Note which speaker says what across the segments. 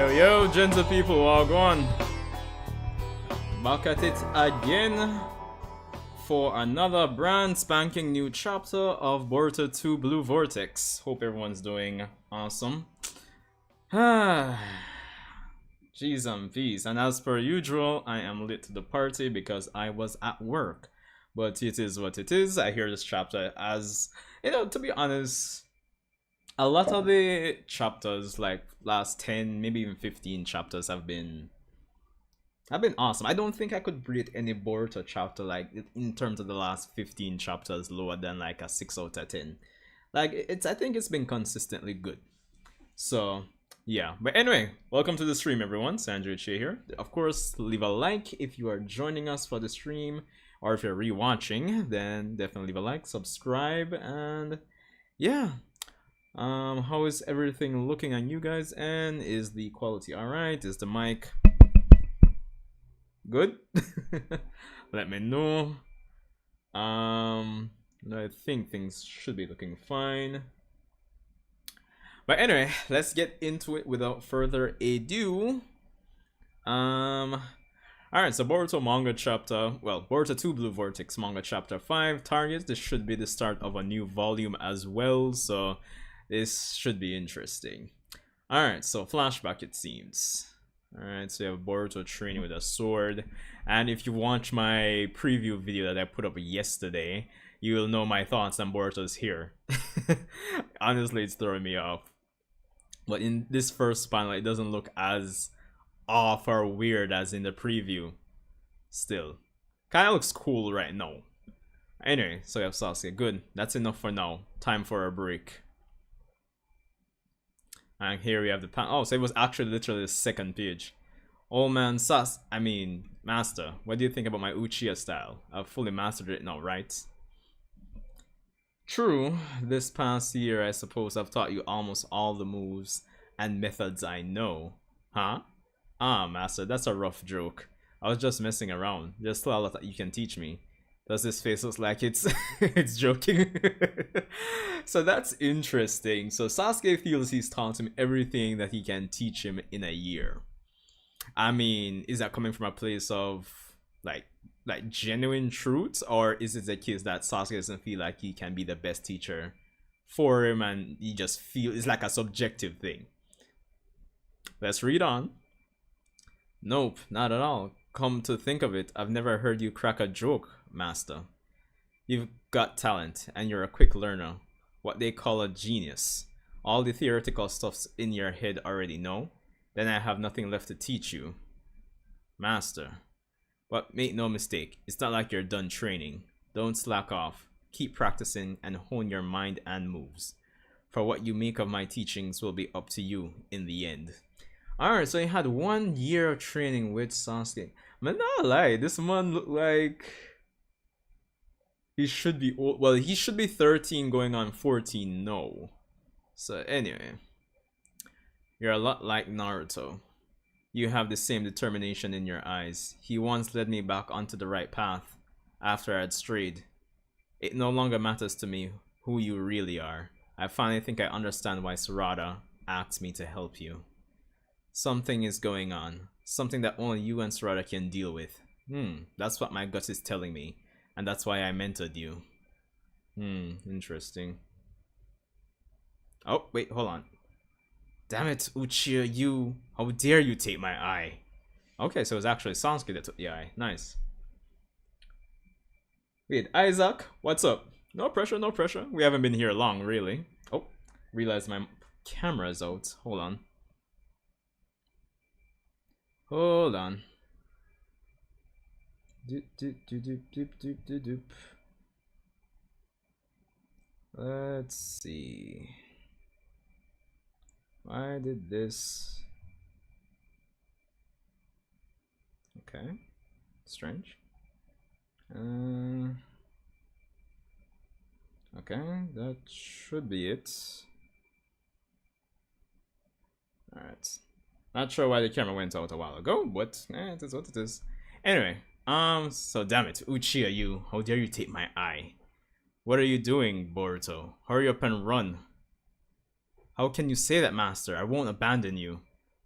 Speaker 1: Yo, gentle people, all gone. Back at it again for another brand spanking new chapter of Boruto 2 Blue Vortex. Hope everyone's doing awesome. Jeez and peace. And as per usual, I am late to the party because I was at work. But it is what it is. I hear this chapter as, to be honest, a lot of the chapters, like last 10, maybe even 15 chapters have been awesome. I don't think I could rate any Boruto chapter like in terms of the last 15 chapters lower than like a 6 out of 10. Like I think it's been consistently good. So yeah, but anyway, welcome to the stream everyone. Shinju Tree here. Of course, leave a like if you are joining us for the stream, or if you're rewatching, then definitely leave a like, subscribe, and yeah. How is everything looking on you guys? And is the quality alright? Is the mic good? Let me know. I think things should be looking fine. But anyway, let's get into it without further ado. Alright, so Boruto Manga Chapter, Boruto 2 Blue Vortex Manga Chapter 5 targets. This should be the start of a new volume as well, so this should be interesting. Alright, so flashback it seems. Alright, so you have Boruto training with a sword. And if you watch my preview video that I put up yesterday, you will know my thoughts on Boruto's here. Honestly, it's throwing me off. But in this first panel, it doesn't look as off or weird as in the preview. Still, kind of looks cool right now. Anyway, so you have Sasuke. Good, that's enough for now. Time for a break. And here we have the oh, so it was actually literally the second page. Oh man, Master, what do you think about my Uchiha style? I've fully mastered it now, right? True, this past year I suppose I've taught you almost all the moves and methods I know. Huh? Ah, Master, that's a rough joke. I was just messing around. There's still a lot that you can teach me. Does this face look like it's it's joking? So that's interesting. So Sasuke feels he's taught him everything that he can teach him in a year. I mean, is that coming from a place of like genuine truth, or is it the case that Sasuke doesn't feel like he can be the best teacher for him and he just feel it's like a subjective thing? Let's read on. Nope, not at all. Come to think of it, I've never heard you crack a joke, Master. You've got talent, and you're a quick learner. What they call a genius. All the theoretical stuff's in your head already, no? Then I have nothing left to teach you. Master. But make no mistake, it's not like you're done training. Don't slack off. Keep practicing and hone your mind and moves. For what you make of my teachings will be up to you in the end. Alright, so he had 1 year of training with Sasuke. Man, not lie, this man look like he should be old. Well, he should be 13 going on 14 no. So anyway, you're a lot like Naruto. You have the same determination in your eyes. He once led me back onto the right path after I had strayed. It no longer matters to me who you really are. I finally think I understand why Sarada asked me to help you. Something is going on. Something that only you and Sarada can deal with. That's what my gut is telling me. And that's why I mentored you. Interesting. Oh, wait, hold on. Damn it, Uchiha, you. How dare you take my eye? Okay, so it's actually Sasuke that took the eye. Nice. Wait, Isaac, what's up? No pressure, no pressure. We haven't been here long, really. Oh, realized my camera's out. Hold on. Hold on. Let's see. Why did this? Okay, strange. Okay, that should be it. All right. Not sure why the camera went out a while ago, but it is what it is. Anyway, so damn it, Uchiha, you, how dare you take my eye? What are you doing, Boruto? Hurry up and run. How can you say that, Master? I won't abandon you.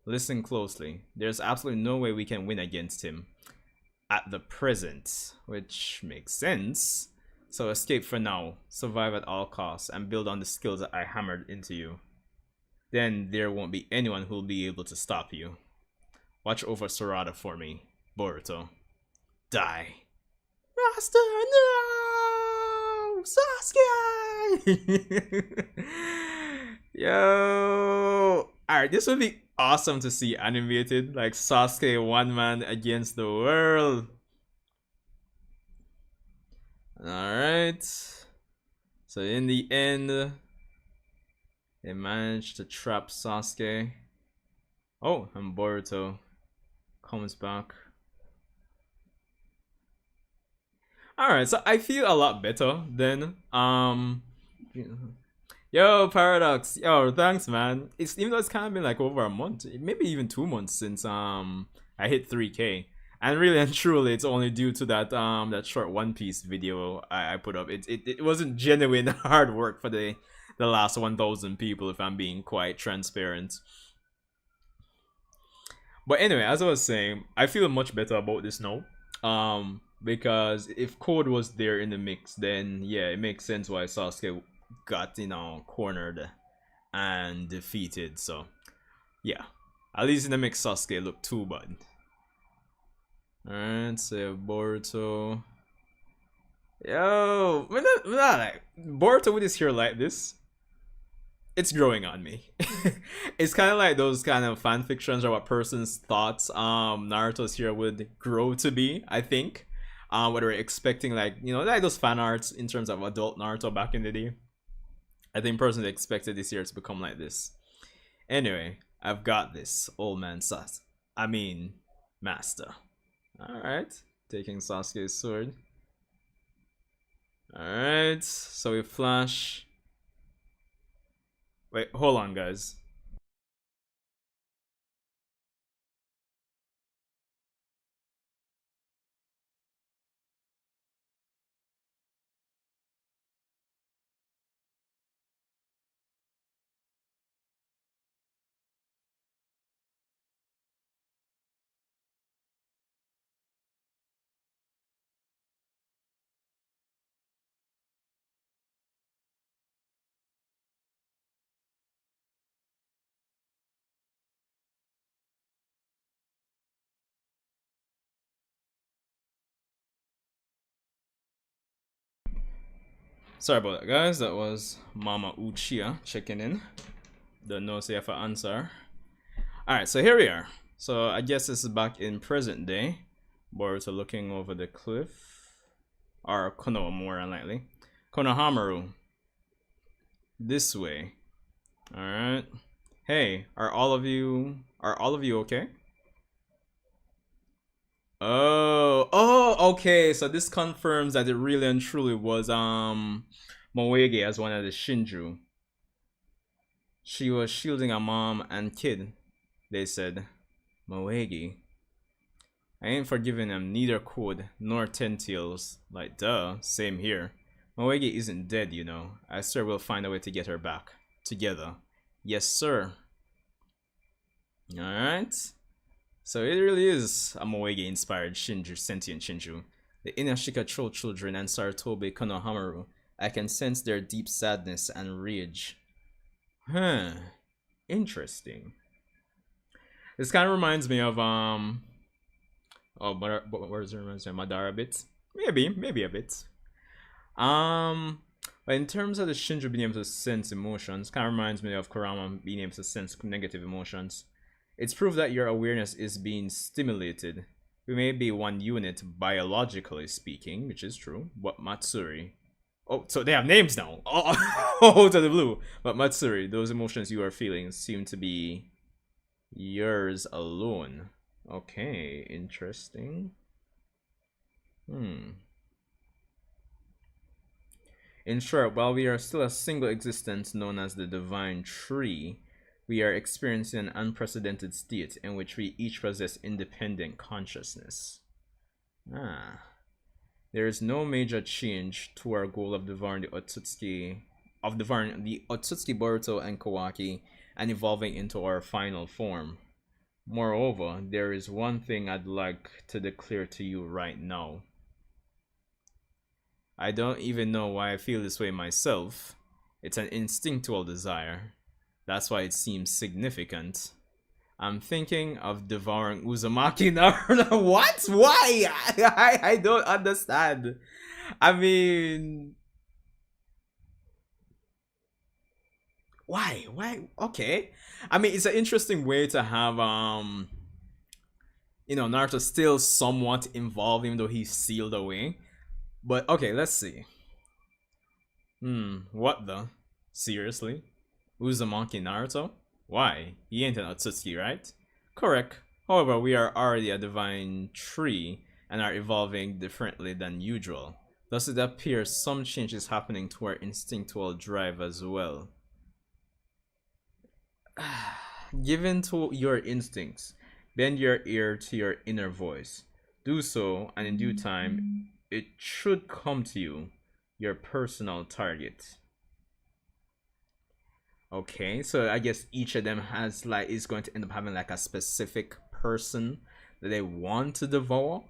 Speaker 1: Listen closely. There's absolutely no way we can win against him at the present, which makes sense. So escape for now, survive at all costs, and build on the skills that I hammered into you. Then there won't be anyone who'll be able to stop you. Watch over Sarada for me, Boruto. Die. Master, no! Sasuke! Yo! Alright, this would be awesome to see animated. Like Sasuke one man against the world. Alright. So in the end, they managed to trap Sasuke. Oh, and Boruto comes back. Alright, so I feel a lot better then. Yo, Paradox. Yo, thanks, man. It's even though it's kind of been like over a month, maybe even 2 months since I hit 3K. And really and truly, it's only due to that that short One Piece video I put up. It wasn't genuine hard work for the last 1,000 people, if I'm being quite transparent. But anyway, as I was saying, I feel much better about this now. Because if Code was there in the mix, then yeah, it makes sense why Sasuke got, you know, cornered and defeated. So yeah, at least in the mix, Sasuke looked too bad. Alright, so Boruto. Yo, like Boruto with his hair like this, it's growing on me. It's kind of like those kind of fan fictions or what person's thoughts Naruto's hair would grow to be, I think. What we're expecting, like, you know, like those fan arts in terms of adult Naruto back in the day. I think personally expected this year to become like this. Anyway, I've got this, old man Master. Alright, taking Sasuke's sword. Alright, so we flash. Wait, hold on, guys. Sorry about that, guys. That was Mama Uchiha checking in. Don't know if I have an answer. Alright, so here we are. So I guess this is back in present day. Boruto looking over the cliff. Or Konoha, more unlikely. Konohamaru. This way. Alright. Hey, are all of you okay? Oh, okay. So this confirms that it really and truly was Moege as one of the Shinju. She was shielding a mom and kid, they said. Moege. I ain't forgiving them neither Code nor Ten Tails. Like, duh, same here. Moege isn't dead, you know. I swear we'll find a way to get her back. Together. Yes, sir. Alright. So it really is a Moege inspired Shinju, Sentient Shinju. The Inashika troll children and Saratobi Konohamaru. I can sense their deep sadness and rage. Huh. Interesting. This kind of reminds me of what does it remind me of? Madara a bit? Maybe a bit. But in terms of the Shinju being able to sense emotions, kind of reminds me of Kurama being able to sense negative emotions. It's proof that your awareness is being stimulated. We may be one unit biologically speaking, which is true, but Matsuri. Oh, so they have names now. Oh, to the blue. But Matsuri, those emotions you are feeling seem to be yours alone. Okay, interesting. In short, while we are still a single existence known as the Divine Tree, we are experiencing an unprecedented state in which we each possess independent consciousness. There is no major change to our goal of devouring the Otsutsuki, Boruto, and Kawaki, and evolving into our final form. Moreover, there is one thing I'd like to declare to you right now. I don't even know why I feel this way myself. It's an instinctual desire. That's why it seems significant. I'm thinking of devouring Uzumaki Naruto. What? Why? I don't understand. I mean, why? Why? Okay. I mean, it's an interesting way to have Naruto still somewhat involved, even though he's sealed away. But okay, let's see. What the? Seriously? Uzumaki Naruto? Why? He ain't an Otsutsuki, right? Correct. However, we are already a divine tree and are evolving differently than usual. Thus it appears some change is happening to our instinctual drive as well. Given to your instincts, bend your ear to your inner voice. Do so, and in due time, it should come to you, your personal target. Okay, so I guess each of them is going to end up having like a specific person that they want to devour.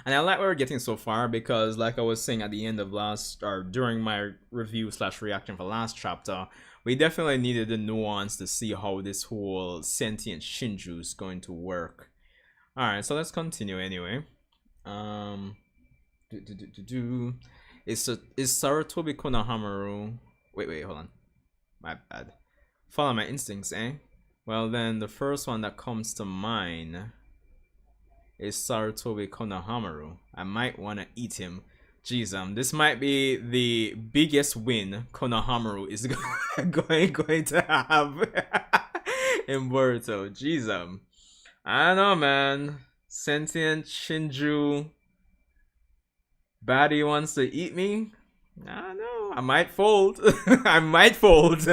Speaker 1: And I like where we're getting so far because, like I was saying at the end of during my review / reaction for last chapter, we definitely needed the nuance to see how this whole Sentient Shinju is going to work. Alright, so let's continue anyway. Is Sarutobi Konohamaru... Wait, hold on. My bad. Follow my instincts, eh? Well then, the first one that comes to mind is Sarutobi Konohamaru. I might want to eat him. Jeez, this might be the biggest win Konohamaru is going to have in Boruto. Jeez, I don't know, man. Sentient Shinju baddie wants to eat me. I don't know. I might fold. I might fold.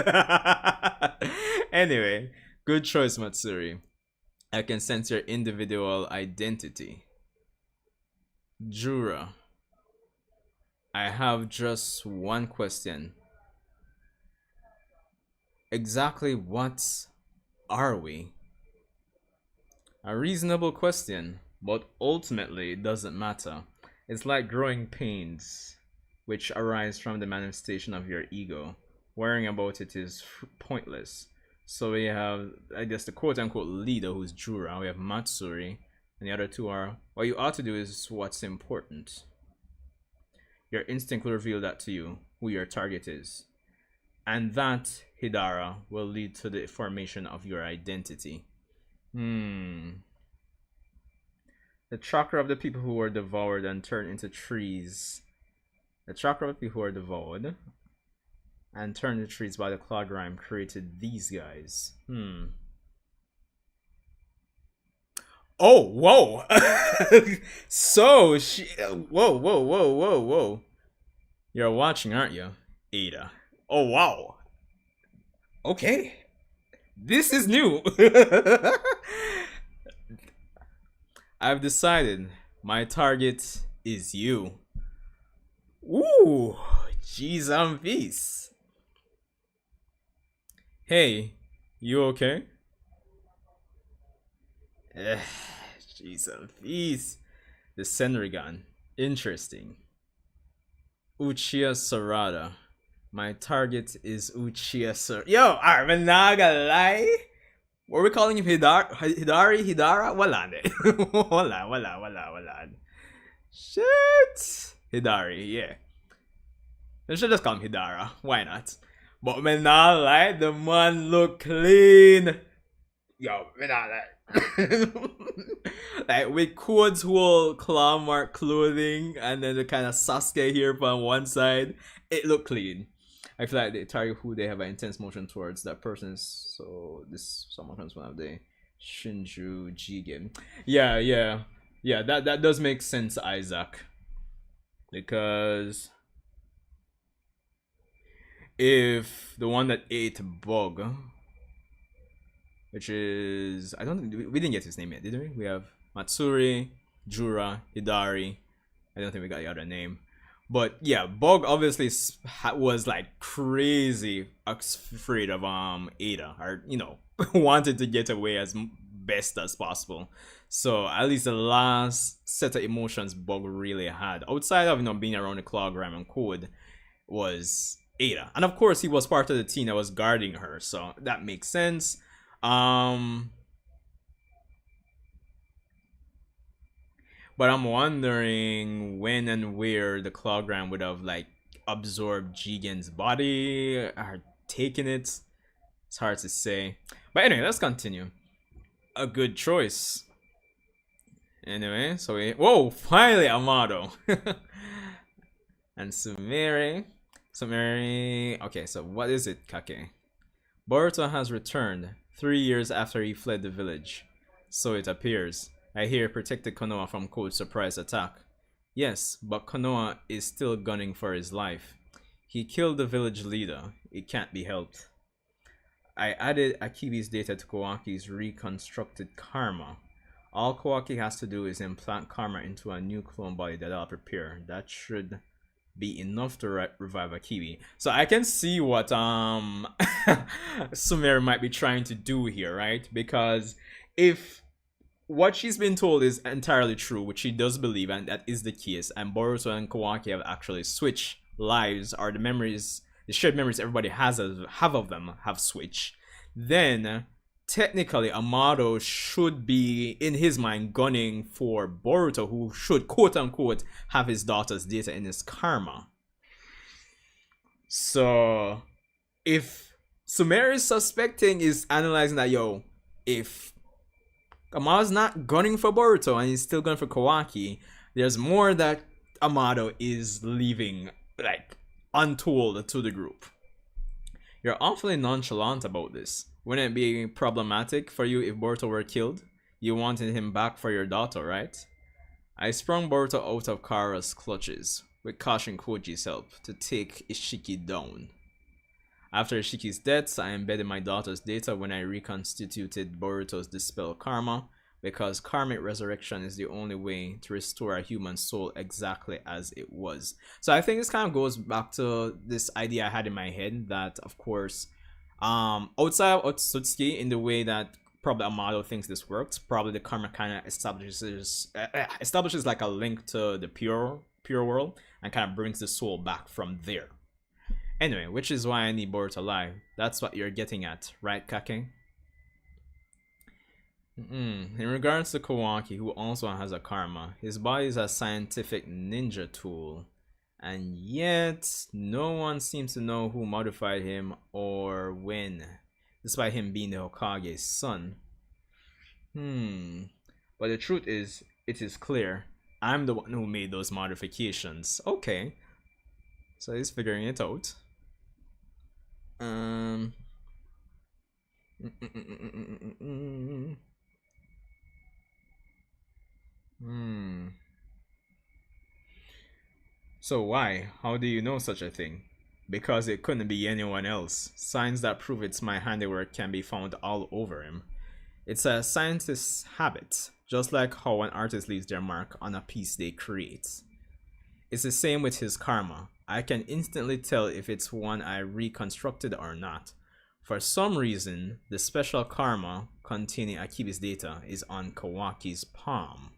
Speaker 1: Anyway, good choice, Matsuri. I can sense your individual identity. Jura. I have just one question. Exactly what are we? A reasonable question, but ultimately it doesn't matter. It's like growing pains, which arise from the manifestation of your ego. Worrying about it is pointless. So we have, I guess, the quote-unquote leader, who's Jura. We have Matsuri, and the other two are, what you ought to do is what's important. Your instinct will reveal that to you, who your target is. And that, Hidara, will lead to the formation of your identity. The chakra of the people who were devoured and turned into trees. The chakra of the people who are devoured and turned into trees by the Claw Grime created these guys. Oh, whoa! So, whoa. You're watching, aren't you, Ada? Oh, wow. Okay. This is new. I've decided my target is you. Ooh, jeez, I'm peace. Hey, you okay? Jeez, I'm peace. The Senrigan. Interesting. Uchiha Sarada. My target is Uchiha Sarada. Yo, I'm not gonna lie. What are we calling him? Hidara? Wala ne. Wala. Shit. Hidari, yeah. I should just call him Hidara. Why not? But man, not lie, the man look clean. Yo, man, not lie. Like with Code's whole claw mark clothing and then the kind of Sasuke here on one side, it look clean. I feel like the target who they have an intense motion towards that person is, so this someone comes one of the Shinju Jigen. Yeah, that does make sense, Isaac. Because if the one that ate Bug, which is, I don't think we didn't get his name yet, did we? We have Matsuri, Jura, Hidari. I don't think we got the other name. But yeah, Bug obviously was like crazy afraid of Ada, or wanted to get away as best as possible. So at least the last set of emotions Bug really had, outside of being around the Claw, Grime, and Code, was Ada, and of course he was part of the team that was guarding her, so that makes sense. Um, But I'm wondering when and where the Clawgram would have like absorbed Jigen's body or taken it. It's hard to say. But anyway, let's continue. A good choice. Anyway, so whoa, finally Amado. And Sumire. Sumire. Okay, so what is it, Kake? Boruto has returned 3 years after he fled the village. So it appears. I hear protected Konoha from Code's surprise attack. Yes, but Konoha is still gunning for his life. He killed the village leader. It can't be helped. I added Akibi's data to Kawaki's reconstructed karma. All Kawaki has to do is implant karma into a new clone body that I'll prepare. That should be enough to revive Akibi. So I can see what Sumire might be trying to do here, right? Because if what she's been told is entirely true, which she does believe, and that is the case, and Boruto and Kawaki have actually switched lives, or the memories, the shared memories everybody have of them have switched, then technically Amado should be, in his mind, gunning for Boruto, who should quote-unquote have his daughter's data in his karma. So if Sumire is suspecting, is analyzing that, yo, if Amado's not gunning for Boruto and he's still gunning for Kawaki, there's more that Amado is leaving like untold to the group. You're awfully nonchalant about this. Wouldn't it be problematic for you if Boruto were killed? You wanted him back for your daughter, right? I sprung Boruto out of Kara's clutches, with Kashin Koji's help, to take Ishiki down. After Ishiki's death, I embedded my daughter's data when I reconstituted Boruto's dispelled karma, because karmic resurrection is the only way to restore a human soul exactly as it was. So I think this kind of goes back to this idea I had in my head that, of course, outside of Otsutsuki, in the way that probably Amado thinks this works, probably the karma kind of establishes like a link to the pure world and kind of brings the soul back from there. Anyway, which is why I need Boruto alive. That's what you're getting at, right, Kake? In regards to Kawaki, who also has a karma, his body is a scientific ninja tool. And yet, no one seems to know who modified him or when, despite him being the Hokage's son. But the truth is, it is clear, I'm the one who made those modifications. Okay. So he's figuring it out. So why? How do you know such a thing? Because it couldn't be anyone else. Signs that prove it's my handiwork can be found all over him. It's a scientist's habit, just like how an artist leaves their mark on a piece they create. It's the same with his karma. I can instantly tell if it's one I reconstructed or not. For some reason, the special karma containing Akibi's data is on Kawaki's palm.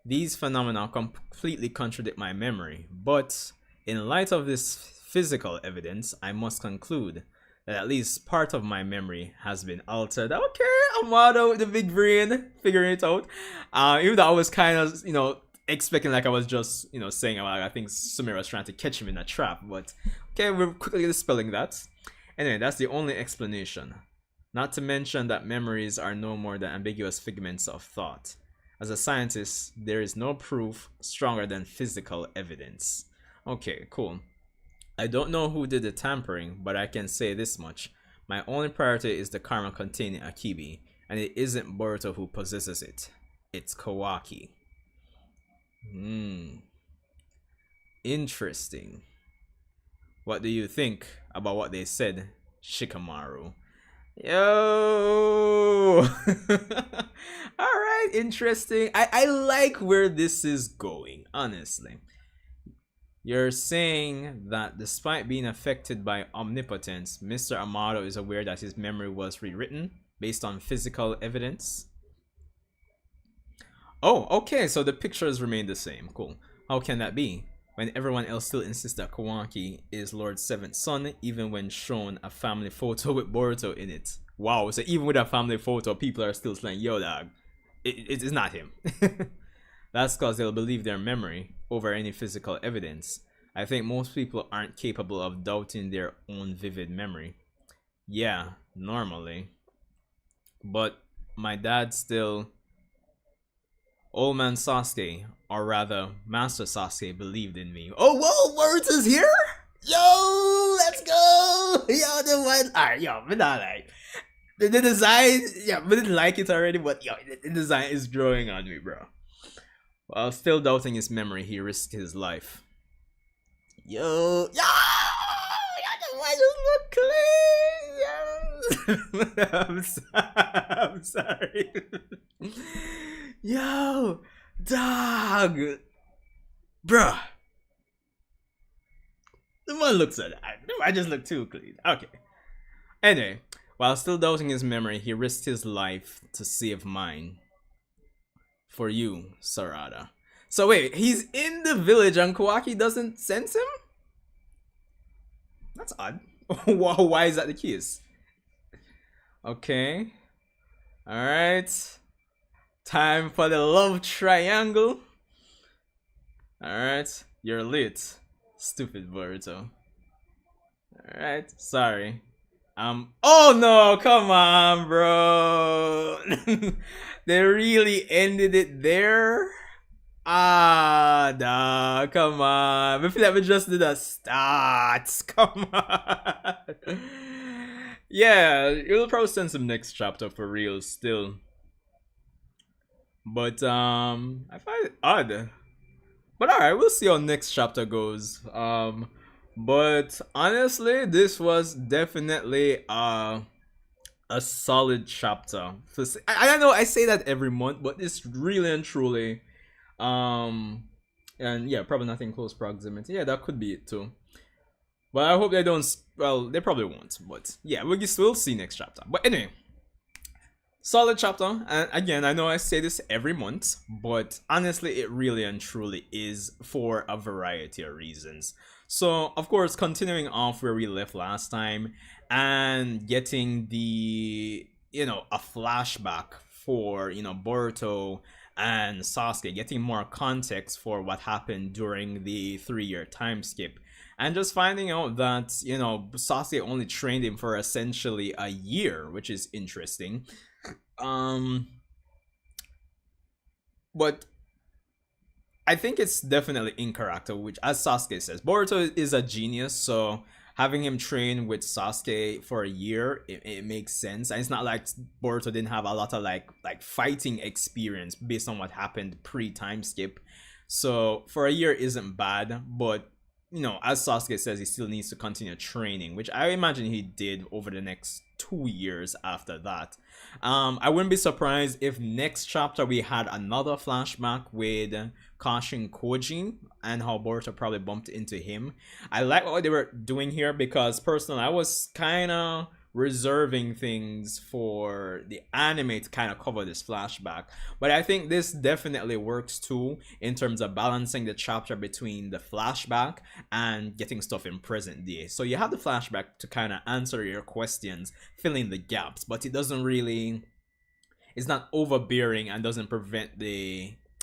Speaker 1: These phenomena completely contradict my memory, but in light of this physical evidence, I must conclude that at least part of my memory has been altered. Okay, Amado with the big brain, figuring it out. Even though I was kind of, expecting like I was just, saying, I think Sumire was trying to catch him in a trap, but okay, we're quickly dispelling that. Anyway, that's the only explanation. Not to mention that memories are no more than ambiguous figments of thought. As a scientist, there is no proof stronger than physical evidence. Okay, cool. I don't know who did the tampering, but I can say this much. My only priority is the karma containing Akibi, and it isn't Boruto who possesses it. It's Kawaki. Interesting. What do you think about what they said, Shikamaru? Yo! Alright, interesting. I like where this is going, honestly. You're saying that despite being affected by omnipotence, Mr. Amado is aware that his memory was rewritten based on physical evidence? Oh, okay, so the pictures remain the same. Cool. How can that be? When everyone else still insists that Kawaki is Lord's seventh son, even when shown a family photo with Boruto in it. Wow, so even with a family photo, people are still saying, yo, dog, it's not him. That's because they'll believe their memory over any physical evidence. I think most people aren't capable of doubting their own vivid memory. Yeah, normally. But my dad still... Old man Sasuke, or rather, Master Sasuke believed in me. Oh, whoa, Boruto's here? Yo, let's go! Yo, the one... Alright, yo, but not like... The design... Yeah, but didn't like it already, but yo, the design is growing on me, bro. While still doubting his memory, he risked his life. Yo, the one just look clean. I'm sorry. Yo, dog, bruh. The one looks at that. I just look too clean. Okay. Anyway, while still doubting his memory, he risked his life to save mine. For you, Sarada. So wait, he's in the village and Kawaki doesn't sense him? That's odd. Why is that the case? Okay. Alright. Time for the love triangle. Alright. You're lit. Stupid Boruto. Alright. Sorry. Oh no, come on, bro. They really ended it there? Ah, nah, come on. I feel like we just did a start. Come on. Yeah, you'll probably send some next chapter for real still. But I find it odd. But alright, we'll see how next chapter goes. But honestly, this was definitely a solid chapter. I know I say that every month, but it's really and truly and yeah, probably not in close proximity. Yeah, that could be it too. But I hope they don't. Well, they probably won't. But yeah, we'll see next chapter. But anyway, solid chapter. And again, I know I say this every month, but honestly, it really and truly is for a variety of reasons. So, of course, continuing off where we left last time and getting the, a flashback for, Boruto and Sasuke, getting more context for what happened during the 3-year time skip. And just finding out that, Sasuke only trained him for essentially a year, which is interesting. But I think it's definitely incorrect, which, as Sasuke says, Boruto is a genius, so having him train with Sasuke for a year, it makes sense. And it's not like Boruto didn't have a lot of like fighting experience based on what happened pre-time skip. So for a year isn't bad, but as Sasuke says, he still needs to continue training, which I imagine he did over the next 2 years after that. I wouldn't be surprised if next chapter we had another flashback with Kashin Koji and how Boruto probably bumped into him. I like what they were doing here because personally I was kind of reserving things for the anime to kind of cover this flashback, but I think this definitely works too in terms of balancing the chapter between the flashback and getting stuff in present day. So you have the flashback to kind of answer your questions, fill in the gaps, but it doesn't really, it's not overbearing and doesn't prevent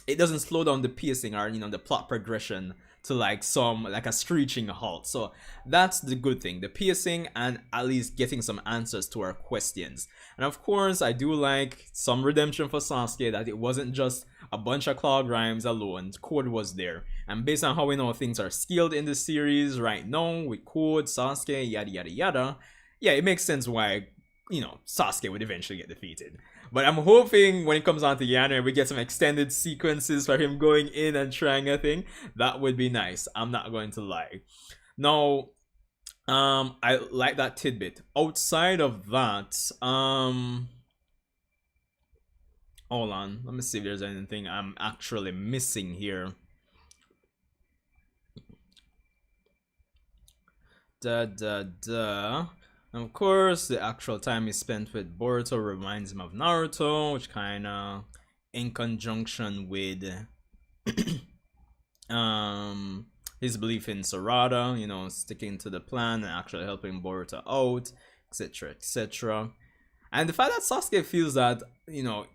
Speaker 1: it doesn't slow down the pacing or the plot progression to like a screeching halt. So that's the good thing, the pacing and at least getting some answers to our questions. And of course I do like some redemption for Sasuke, that it wasn't just a bunch of claw grimes alone. Code was there, and based on how we know things are skilled in the series right now with Code, Sasuke, yada yada yada, yeah, it makes sense why Sasuke would eventually get defeated. But I'm hoping when it comes on to the anime, we get some extended sequences for him going in and trying a thing. That would be nice. I'm not going to lie. Now, I like that tidbit. Outside of that, hold on. Let me see if there's anything I'm actually missing here. Da da da. And of course, the actual time he spent with Boruto reminds him of Naruto, which kind of in conjunction with his belief in Sarada, you know, sticking to the plan and actually helping Boruto out, etc., etc. And the fact that Sasuke feels that, you know,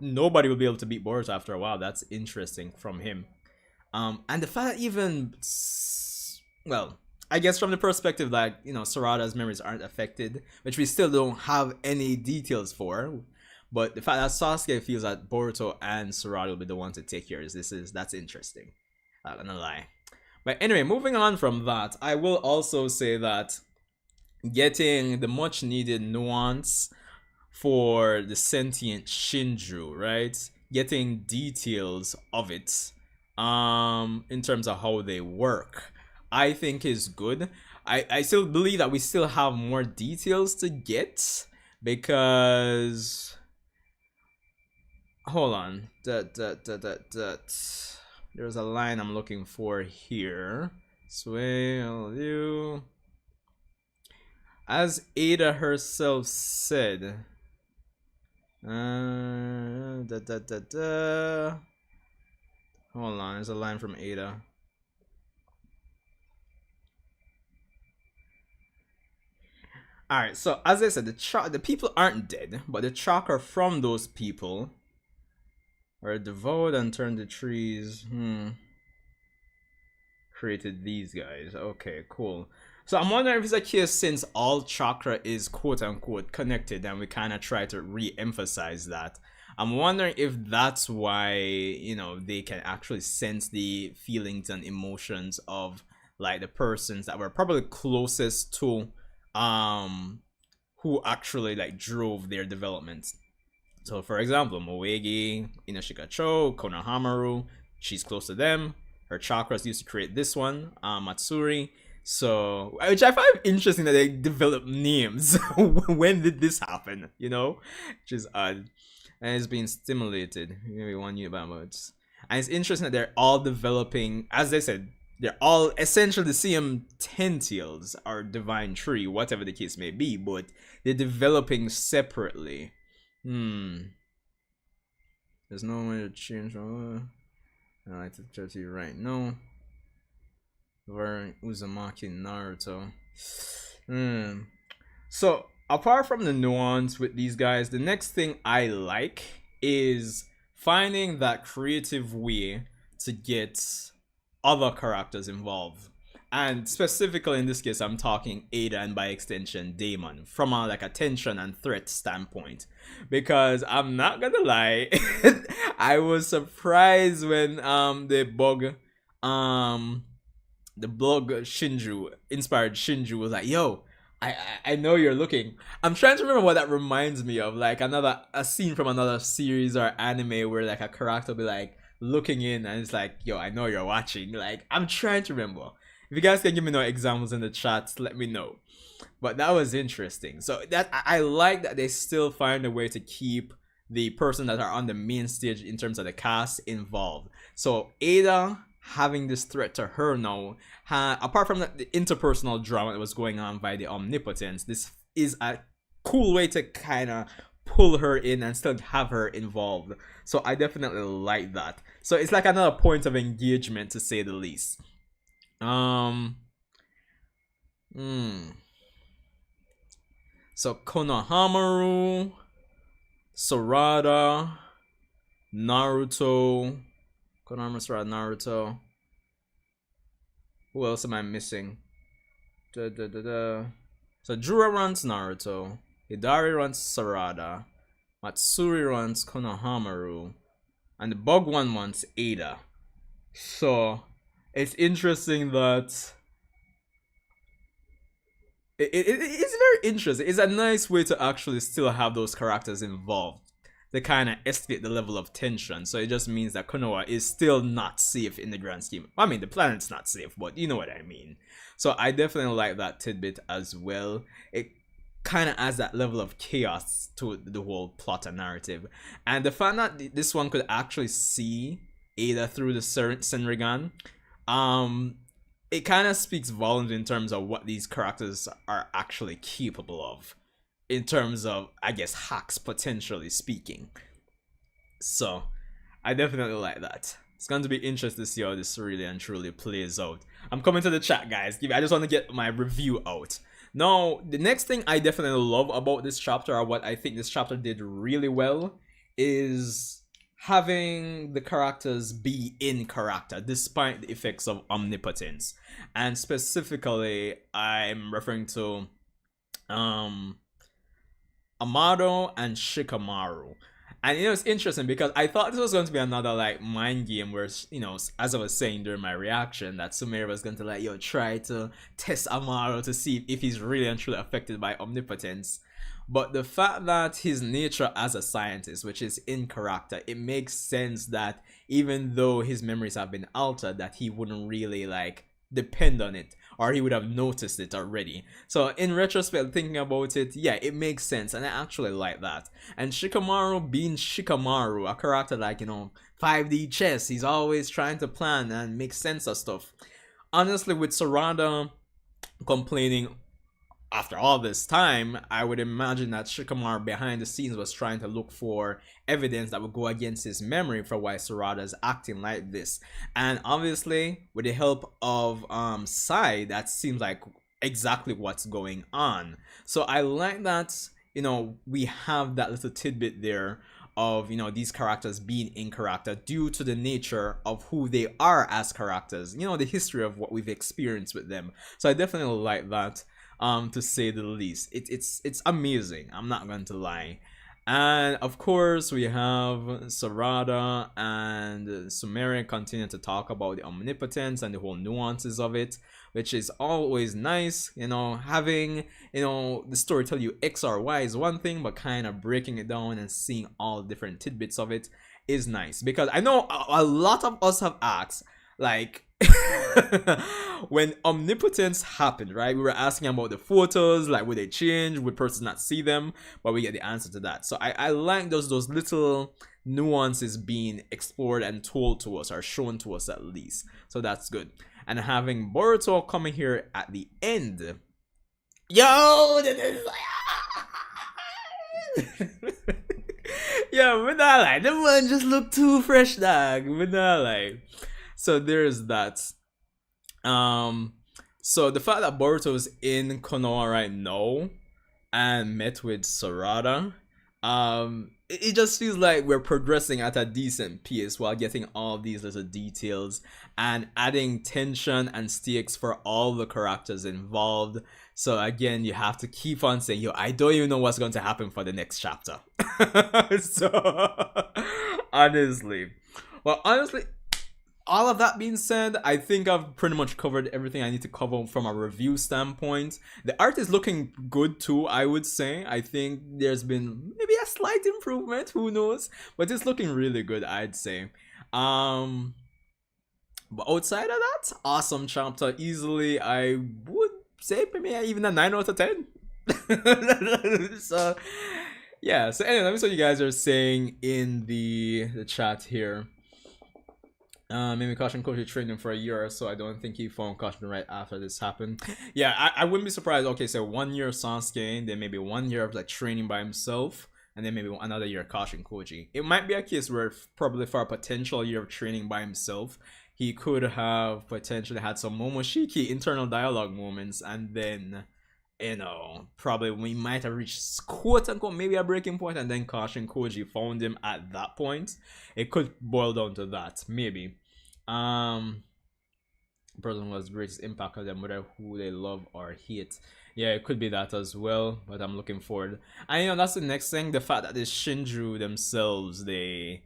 Speaker 1: nobody will be able to beat Boruto after a while, that's interesting from him. And the fact that even, well, I guess from the perspective that, you know, Sarada's memories aren't affected, which we still don't have any details for, but the fact that Sasuke feels that Boruto and Sarada will be the ones to take care of that's interesting. Not gonna lie. But anyway, moving on from that, I will also say that getting the much needed nuance for the sentient Shinju, right? Getting details of it, in terms of how they work, I think is good. I still believe that we still have more details to get because hold on. There's a line I'm looking for here. Swale you. As Ada herself said. Hold on, there's a line from Ada. Alright, so as I said, the people aren't dead, but the chakra from those people were devoured and turned the trees. Created these guys. Okay, cool. So I'm wondering if it's a case since all chakra is quote unquote connected and we kind of try to re-emphasize that. I'm wondering if that's why, you know, they can actually sense the feelings and emotions of like the persons that were probably closest to who actually like drove their development. So for example, Moegi, Inashikacho, Konohamaru, she's close to them. Her chakras used to create this one, Matsuri. So, which I find interesting that they develop names. When did this happen? You know, which is odd. And it's being stimulated. Maybe one new modes. And it's interesting that they're all developing, as they said, they're all essentially the same tentacles or divine tree, whatever the case may be, but they're developing separately. There's no way to change. I like to tell you right now. Uzumaki Naruto. So apart from the nuance with these guys, the next thing I like is finding that creative way to get other characters involved. And specifically in this case, I'm talking Ada and by extension Daemon from a like a tension and threat standpoint. Because I'm not gonna lie, I was surprised when the bug Shinju inspired Shinju was like, yo, I know you're looking. I'm trying to remember what that reminds me of, like a scene from another series or anime where like a character will be like looking in and it's like, yo, I know you're watching. Like, I'm trying to remember. If you guys can give me no examples in the chats, let me know. But that was interesting. So that I like that they still find a way to keep the person that are on the main stage in terms of the cast involved. So Ada having this threat to her now, apart from the interpersonal drama that was going on by the omnipotence, this is a cool way to kind of pull her in and still have her involved. So I definitely like that. So it's like another point of engagement, to say the least. So Konohamaru, Sarada, Naruto, Naruto. Who else am I missing? So Jura runs Naruto, Hidari runs Sarada, Matsuri runs Konohamaru, and the bug one wants Ada. So it's interesting that it's very interesting. It's a nice way to actually still have those characters involved. They kind of escalate the level of tension. So it just means that Konoha is still not safe in the grand scheme. I mean, the planet's not safe, but you know what I mean. So I definitely like that tidbit as well. It kind of adds that level of chaos to the whole plot and narrative. And the fact that this one could actually see Ada through the Senrigan, it kind of speaks volumes in terms of what these characters are actually capable of, in terms of, I guess, hacks potentially speaking. So I definitely like that. It's going to be interesting to see how this really and truly plays out. I'm coming to the chat, guys. I just want to get my review out. Now, the next thing I definitely love about this chapter, or what I think this chapter did really well, is having the characters be in character despite the effects of omnipotence. And specifically, I'm referring to Amado and Shikamaru. And it's interesting because I thought this was going to be another like mind game where, as I was saying during my reaction, that Sumire was going to like, try to test Amaro to see if he's really and truly affected by omnipotence. But the fact that his nature as a scientist, which is in character, it makes sense that even though his memories have been altered, that he wouldn't really like depend on it, or he would have noticed it already. So in retrospect, thinking about it, yeah, it makes sense, and I actually like that. And Shikamaru being Shikamaru, a character like, 5D chess, he's always trying to plan and make sense of stuff. Honestly, with Sarada complaining after all this time, I would imagine that Shikamaru behind the scenes was trying to look for evidence that would go against his memory for why Sarada is acting like this. And obviously, with the help of Sai, that seems like exactly what's going on. So I like that, we have that little tidbit there of, these characters being in character due to the nature of who they are as characters, the history of what we've experienced with them. So I definitely like that. To say the least. It's amazing, I'm not going to lie. And of course we have Sarada and Sumire continue to talk about the omnipotence and the whole nuances of it, which is always nice. Having the story tell you X or Y is one thing, but kind of breaking it down and seeing all different tidbits of it is nice, because I know a lot of us have asked, like, when omnipotence happened, right? We were asking about the photos, like, would they change, would persons not see them? But we get the answer to that. So I like those little nuances being explored and told to us, or shown to us at least. So that's good. And having Boruto coming here at the end, yo, this is yeah, but not like the one just look too fresh, dog. But not like. So there's that. So the fact that Boruto is in Konoha right now and met with Sarada, it just feels like we're progressing at a decent pace while getting all these little details and adding tension and stakes for all the characters involved. So again, you have to keep on saying, I don't even know what's going to happen for the next chapter. So honestly, all of that being said, I think I've pretty much covered everything I need to cover from a review standpoint. The art is looking good too, I would say. I think there's been maybe a slight improvement, who knows? But it's looking really good, I'd say. But outside of that, awesome chapter. Easily, I would say maybe even a 9 out of 10. So, yeah. So anyway, let me see what you guys are saying in the chat here. Maybe Caution Koji trained him for a year or so. I don't think he found Caution right after this happened. Yeah, I wouldn't be surprised. Okay, so 1 year Sasuke, then maybe 1 year of like training by himself, and then maybe another year Caution Koji. It might be a case where probably for a potential year of training by himself, he could have potentially had some Momoshiki internal dialogue moments, and then, probably we might have reached quote unquote maybe a breaking point, and then Caution Koji found him at that point. It could boil down to that, maybe. Person was greatest impact on them, whether who they love or hate. Yeah, it could be that as well, but I'm looking forward. And that's the next thing, the fact that the Shinju themselves, they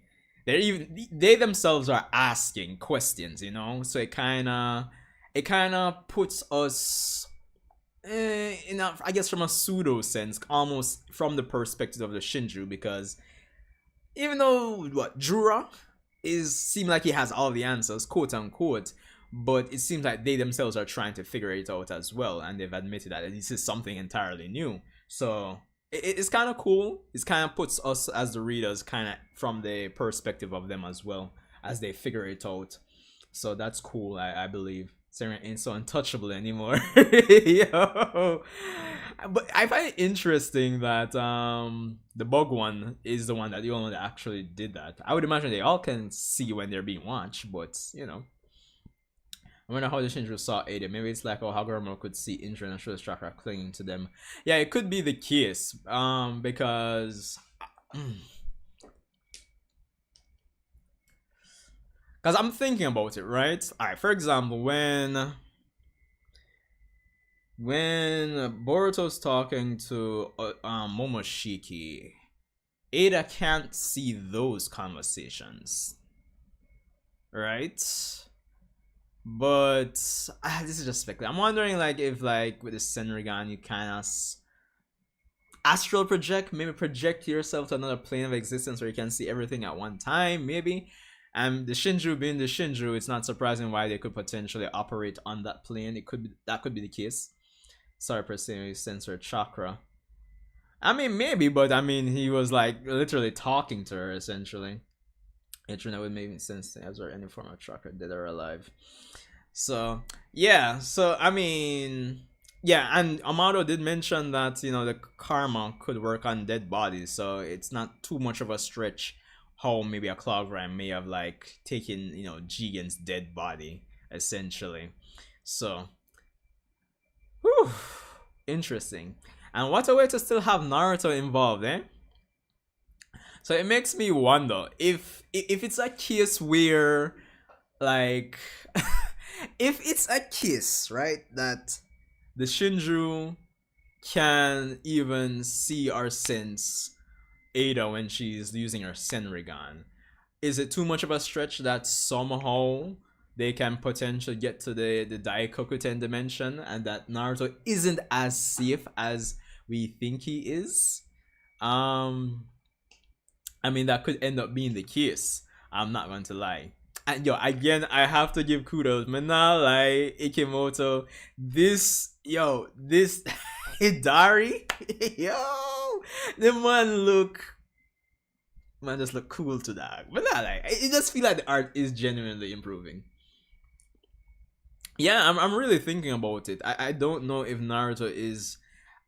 Speaker 1: themselves are asking questions, so it kind of puts us in a, I guess, from a pseudo sense, almost from the perspective of the Shinju, because even though Jura seem like he has all the answers, quote unquote, but it seems like they themselves are trying to figure it out as well, and they've admitted that this is something entirely new. So it's kind of cool. It kind of puts us as the readers kind of from the perspective of them as well, as they figure it out. So that's cool, I believe. Sarah ain't so untouchable anymore. Yo. But I find it interesting that the bug one is the one that the only one that actually did that. I would imagine they all can see when they're being watched, but you know. I wonder how the Shinju saw Ada. Maybe it's like how Hagoromo could see Indra and Shura's chakra clinging to them. Yeah, it could be the case. Because I'm thinking about it, right? Alright, for example, when Boruto's talking to Momoshiki, Ada can't see those conversations, right? But this is just speculative. I'm wondering, like, if like with the Senrigan you kind of astral project, maybe project yourself to another plane of existence where you can see everything at one time, maybe. And the Shinju being the Shinju, it's not surprising why they could potentially operate on that plane. It could be that could be the case. Sorry per se, sensor chakra. I mean, maybe, but I mean, he was like literally talking to her essentially. Internet would make sense as or any form of chakra, dead or alive. So yeah, so I mean, yeah, and Amado did mention that you know the karma could work on dead bodies, so it's not too much of a stretch how maybe a Cloud Grime may have like taken you know Jigen's dead body essentially. So, whew, interesting. And what a way to still have Naruto involved, eh? So it makes me wonder if it's a case where like if it's a case, right, that the Shinju can even see or sense Ada when she's using her Senrigan, is it too much of a stretch that somehow they can potentially get to the Daikokuten dimension and that Naruto isn't as safe as we think he is? I mean, that could end up being the case. I'm not going to lie. And yo, again, I have to give kudos. Man, not like Ikimoto. This Hidari, yo, the man just look cool to that. But not like, it just feel like the art is genuinely improving. Yeah, I'm really thinking about it. I don't know if Naruto is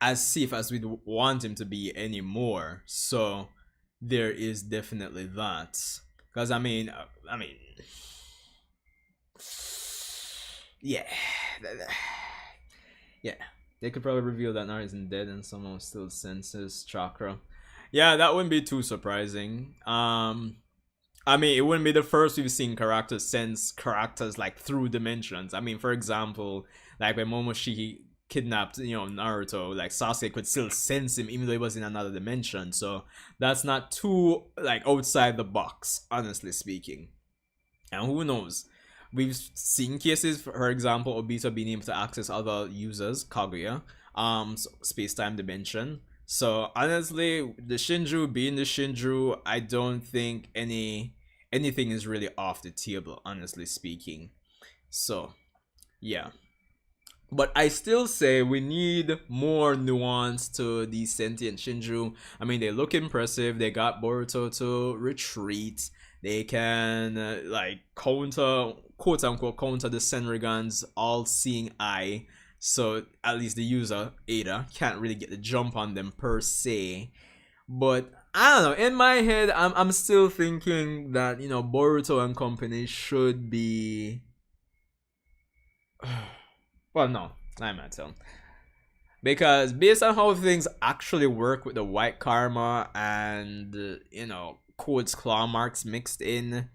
Speaker 1: as safe as we'd want him to be anymore. So there is definitely that, because I mean yeah, they could probably reveal that Naruto isn't dead and someone still senses chakra. Yeah, that wouldn't be too surprising. I mean, it wouldn't be the first we've seen characters sense characters like through dimensions. I mean, for example, like when Momoshiki kidnapped Naruto, like Sasuke could still sense him even though he was in another dimension, so that's not too like outside the box, honestly speaking. And who knows, we've seen cases, for example, Obito being able to access other users, Kaguya, space-time dimension. So honestly, the Shinju being the Shinju, I don't think anything is really off the table, honestly speaking. So yeah, but I still say we need more nuance to the Sentient Shinju. I mean, they look impressive. They got Boruto to retreat. They can like counter, quote unquote, counter the Senrigan's all-seeing eye. So at least the user, Ada, can't really get the jump on them per se. But I don't know. In my head, I'm still thinking that Boruto and company should be. Well, no, I'm not telling. Because based on how things actually work with the white karma and, Code's claw marks mixed in.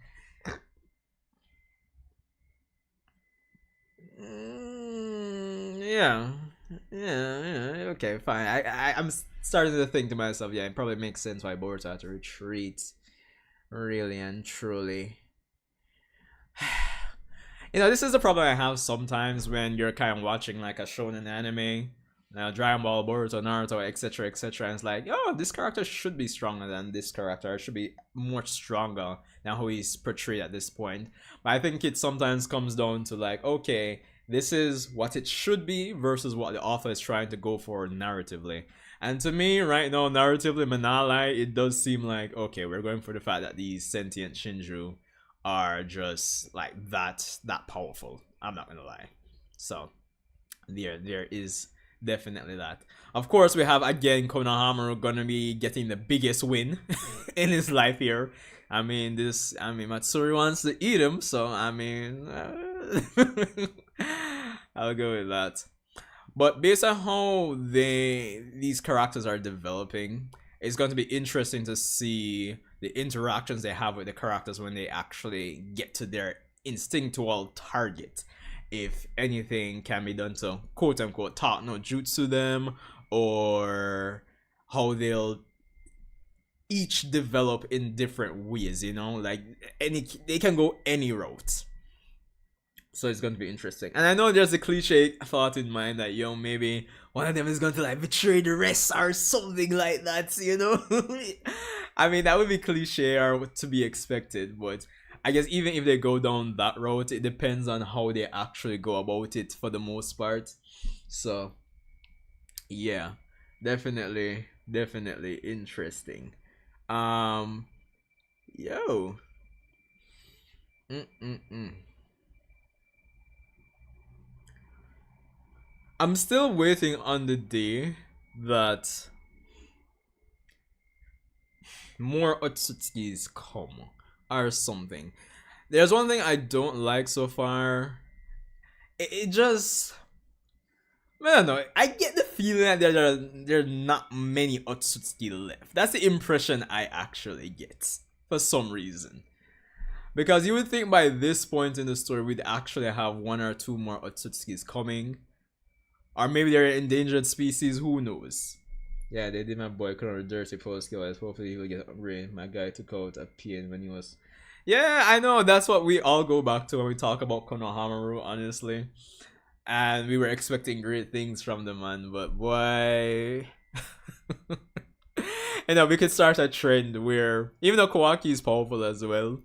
Speaker 1: Yeah. Okay, fine. I'm starting to think to myself, yeah, it probably makes sense why Boruto had to retreat. Really and truly. This is the problem I have sometimes when you're kind of watching like a shonen anime, Dragon Ball, Boruto, Naruto, etc., etc. And it's like, oh, this character should be stronger than this character. It should be much stronger than how he's portrayed at this point. But I think it sometimes comes down to like, okay, this is what it should be versus what the author is trying to go for narratively. And to me, right now, narratively, Manalai, it does seem like, okay, we're going for the fact that these sentient Shinju are just like that powerful. I'm not gonna lie. So there is definitely that. Of course, we have again Konohamaru gonna be getting the biggest win in his life here. I mean, Matsuri wants to eat him, so I mean, I'll go with that. But based on how these characters are developing, it's going to be interesting to see the interactions they have with the characters when they actually get to their instinctual target. If anything can be done to quote unquote talk no jutsu them, or how they'll each develop in different ways, you know, like they can go any route. So it's going to be interesting. And I know there's a cliche thought in mind that, yo, maybe one of them is going to like betray the rest or something like that, you know? I mean, that would be cliche or to be expected, but I guess even if they go down that route, it depends on how they actually go about it for the most part. So, yeah, definitely interesting. Um, yo. Mm-mm-mm. I'm still waiting on the day that more Otsutskis come or something. There's one thing I don't like so far. It just, I don't know. I get the feeling that there are not many Otsutsuki left. That's the impression I actually get for some reason. Because you would think by this point in the story we'd actually have one or two more Otsutskis coming. Or maybe they're an endangered species, who knows? Yeah, they did my boy Konoha dirty post skills. Hopefully he'll get upgraded. My guy took out a pain when he was. Yeah, I know, that's what we all go back to when we talk about Konohamaru, honestly. And we were expecting great things from the man, but boy. You know, we could start a trend where, even though Kawaki is powerful as well,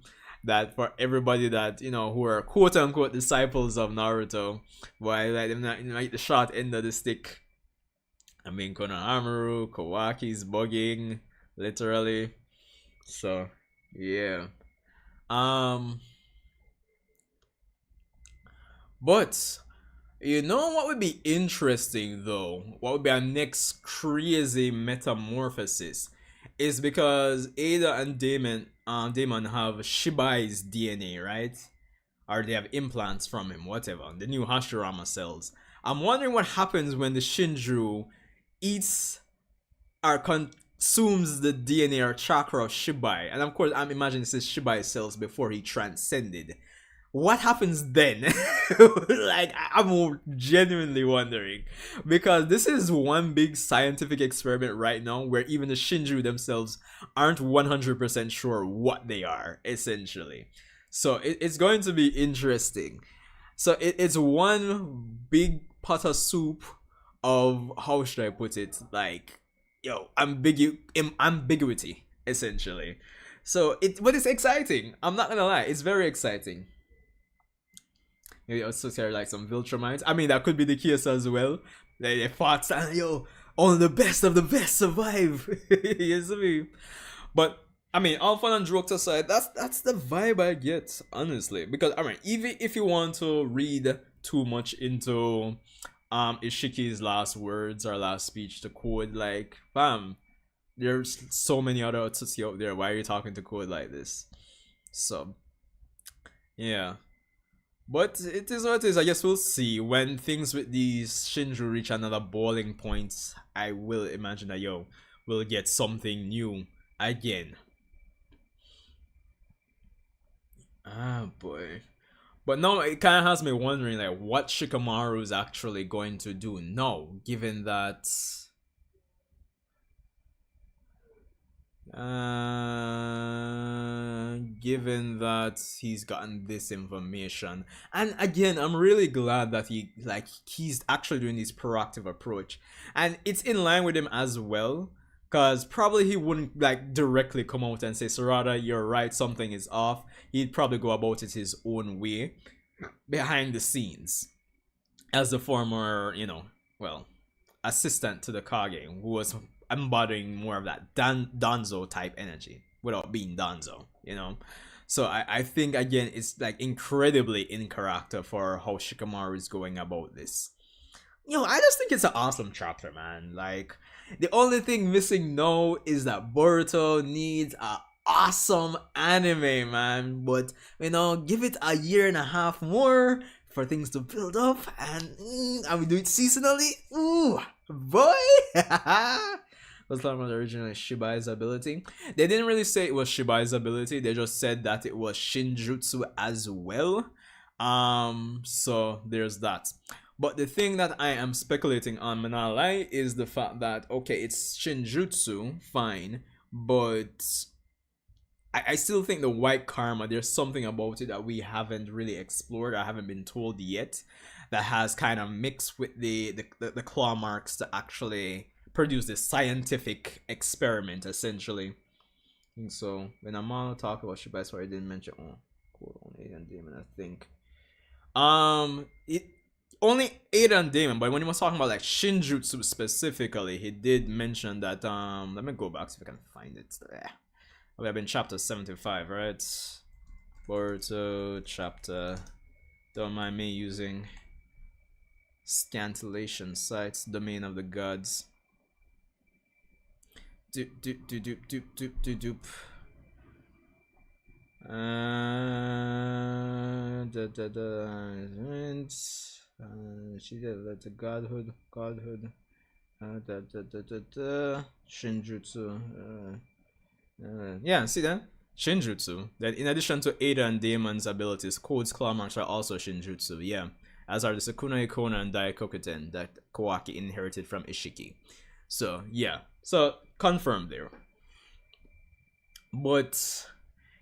Speaker 1: that for everybody that, you know, who are quote unquote disciples of Naruto, why like them not like the short end of the stick. I mean, Konohamaru, Kawaki's bugging, literally. So, yeah. Um, but you know what would be interesting though? What would be our next crazy metamorphosis? Is because Ada and Damon have Shibai's DNA, right? Or they have implants from him, whatever. The new Hashirama cells. I'm wondering what happens when the Shinju eats or consumes the DNA or chakra of Shibai. And of course, I'm imagining this is Shibai cells before he transcended. What happens then? Like, I'm genuinely wondering. Because this is one big scientific experiment right now where even the Shinju themselves aren't 100% sure what they are, essentially. So it's going to be interesting. So it's one big pot of soup of, how should I put it? Like, yo, ambiguity, essentially. So but it's exciting. I'm not gonna lie, it's very exciting. Maybe also share like some Viltrumites. I mean, that could be the case as well. They fought and yo, only the best of the best survive. Yes, me. But I mean, all fun and jokes aside, that's the vibe I get, honestly. Because I mean, even if you want to read too much into Ishiki's last words or last speech to Code, like, fam, there's so many other Otsutsuki out there. Why are you talking to Code like this? So, yeah. But it is what it is. I guess we'll see. When things with these Shinju reach another boiling point, I will imagine that, yo, we'll get something new again. Ah, boy. But no, it kind of has me wondering, like, what Shikamaru is actually going to do now, given that given that he's gotten this information. And again, I'm really glad that he's actually doing this proactive approach, and it's in line with him as well, because probably he wouldn't like directly come out and say, Sarada, you're right, something is off. He'd probably go about it his own way behind the scenes, as the former, you know, well, assistant to the Kage, who was embodying more of that Danzo type energy without being Danzo, you know. So I think again it's like incredibly in character for how Shikamaru is going about this. I just think it's an awesome chapter, man. Like, the only thing missing now is that Boruto needs a awesome anime, man. But give it a year and a half more for things to build up, and we do it seasonally. Ooh, boy. Was talking about originally Shibai's ability. They didn't really say it was Shibai's ability. They just said that it was Shinjutsu as well. So there's that. But the thing that I am speculating on, Manalai, is the fact that, okay, it's Shinjutsu, fine, but I still think the white karma, there's something about it that we haven't really explored, I haven't been told yet, that has kind of mixed with the claw marks to actually produce this scientific experiment, essentially. And so, when Amado talk about Shibai, sorry, I didn't mention, quote on Alien Demon, I think. It only Ada and Damon, but when he was talking about like Shinjutsu specifically, he did mention that let me go back so if I can find it. We have in chapter 75, right? Boruto chapter. Don't mind me using scantillation sites, domain of the gods. Doop doop doop doop doop doop doop doop. She did let the godhood, Shinjutsu. Yeah, see that? Shinjutsu. That in addition to Ada and Damon's abilities, Code's claw marks are also Shinjutsu, yeah. As are the Sukuna Ikona and Daikokuten that Kawaki inherited from Ishiki. So, yeah. So, confirmed there. But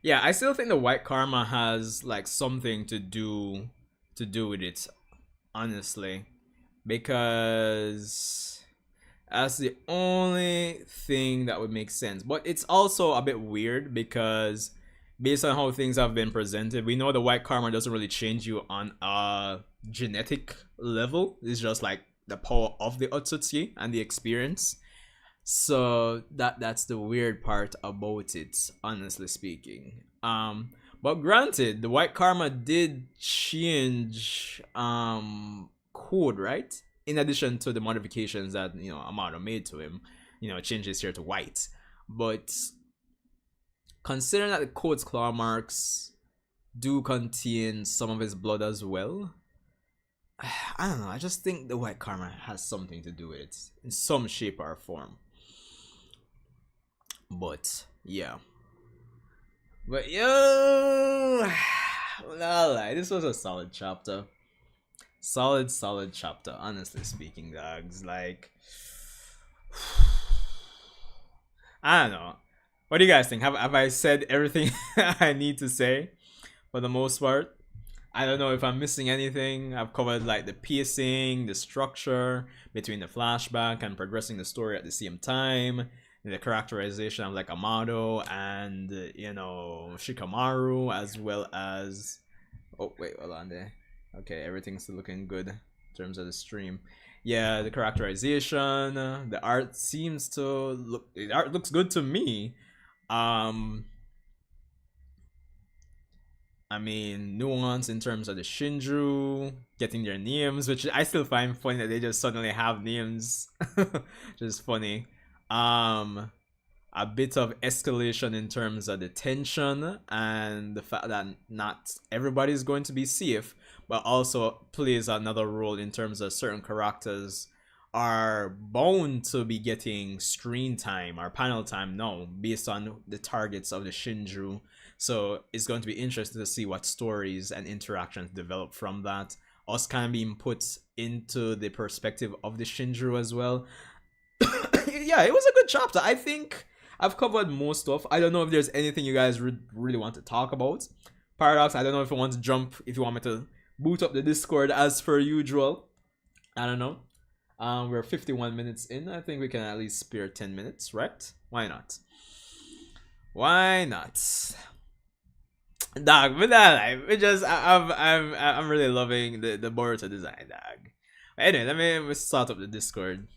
Speaker 1: yeah, I still think the white karma has like something to do with it, honestly, because that's the only thing that would make sense. But it's also a bit weird because based on how things have been presented, we know the white karma doesn't really change you on a genetic level. It's just like the power of the Otsutsuki and the experience. So that's the weird part about it, honestly speaking. But granted, the white karma did change Code, right? In addition to the modifications that Amado made to him, change his hair to white. But considering that the Code's claw marks do contain some of his blood as well, I don't know. I just think the white karma has something to do with it in some shape or form. But yeah, but yo, this was a solid chapter. Solid chapter, honestly speaking, dogs. Like, I don't know. What do you guys think? Have I said everything I need to say for the most part? I don't know if I'm missing anything. I've covered like the pacing, the structure between the flashback and progressing the story at the same time. The characterization of like Amado and Shikamaru, as well as hold on there. Okay, everything's looking good in terms of the stream. Yeah, the characterization, the art seems to look. The art looks good to me. I mean, nuance in terms of the Shinju getting their names, which I still find funny that they just suddenly have names. Just funny. A bit of escalation in terms of the tension and the fact that not everybody is going to be safe, but also plays another role in terms of certain characters are bound to be getting screen time or panel time now based on the targets of the Shinju. So it's going to be interesting to see what stories and interactions develop from that. Us kind of being put into the perspective of the Shinju as well. Yeah, it was a good chapter. I think I've covered most stuff. I don't know if there's anything you guys really want to talk about. Paradox, I don't know if you want to jump, if you want me to boot up the Discord as per usual. I don't know. We're 51 minutes in. I think we can at least spare 10 minutes, right? Why not? Why not? Dog, but that it just I'm really loving the Boruto design, dog. Anyway, let me start up the Discord.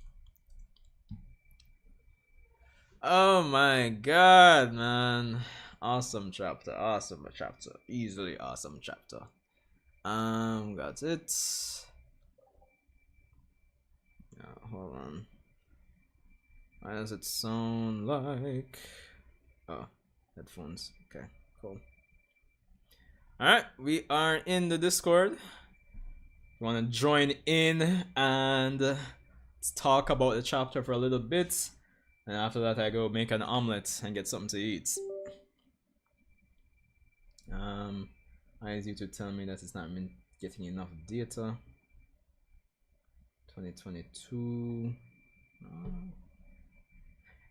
Speaker 1: Oh my god, man. Awesome chapter. Awesome chapter. Easily awesome chapter. Got it. Hold on. Why does it sound like? Oh, headphones. Okay, cool. All right, we are in the Discord. You want to join in and let's talk about the chapter for a little bit, and after that, I go make an omelet and get something to eat. I need you to tell me that it's not been getting enough data. 2022.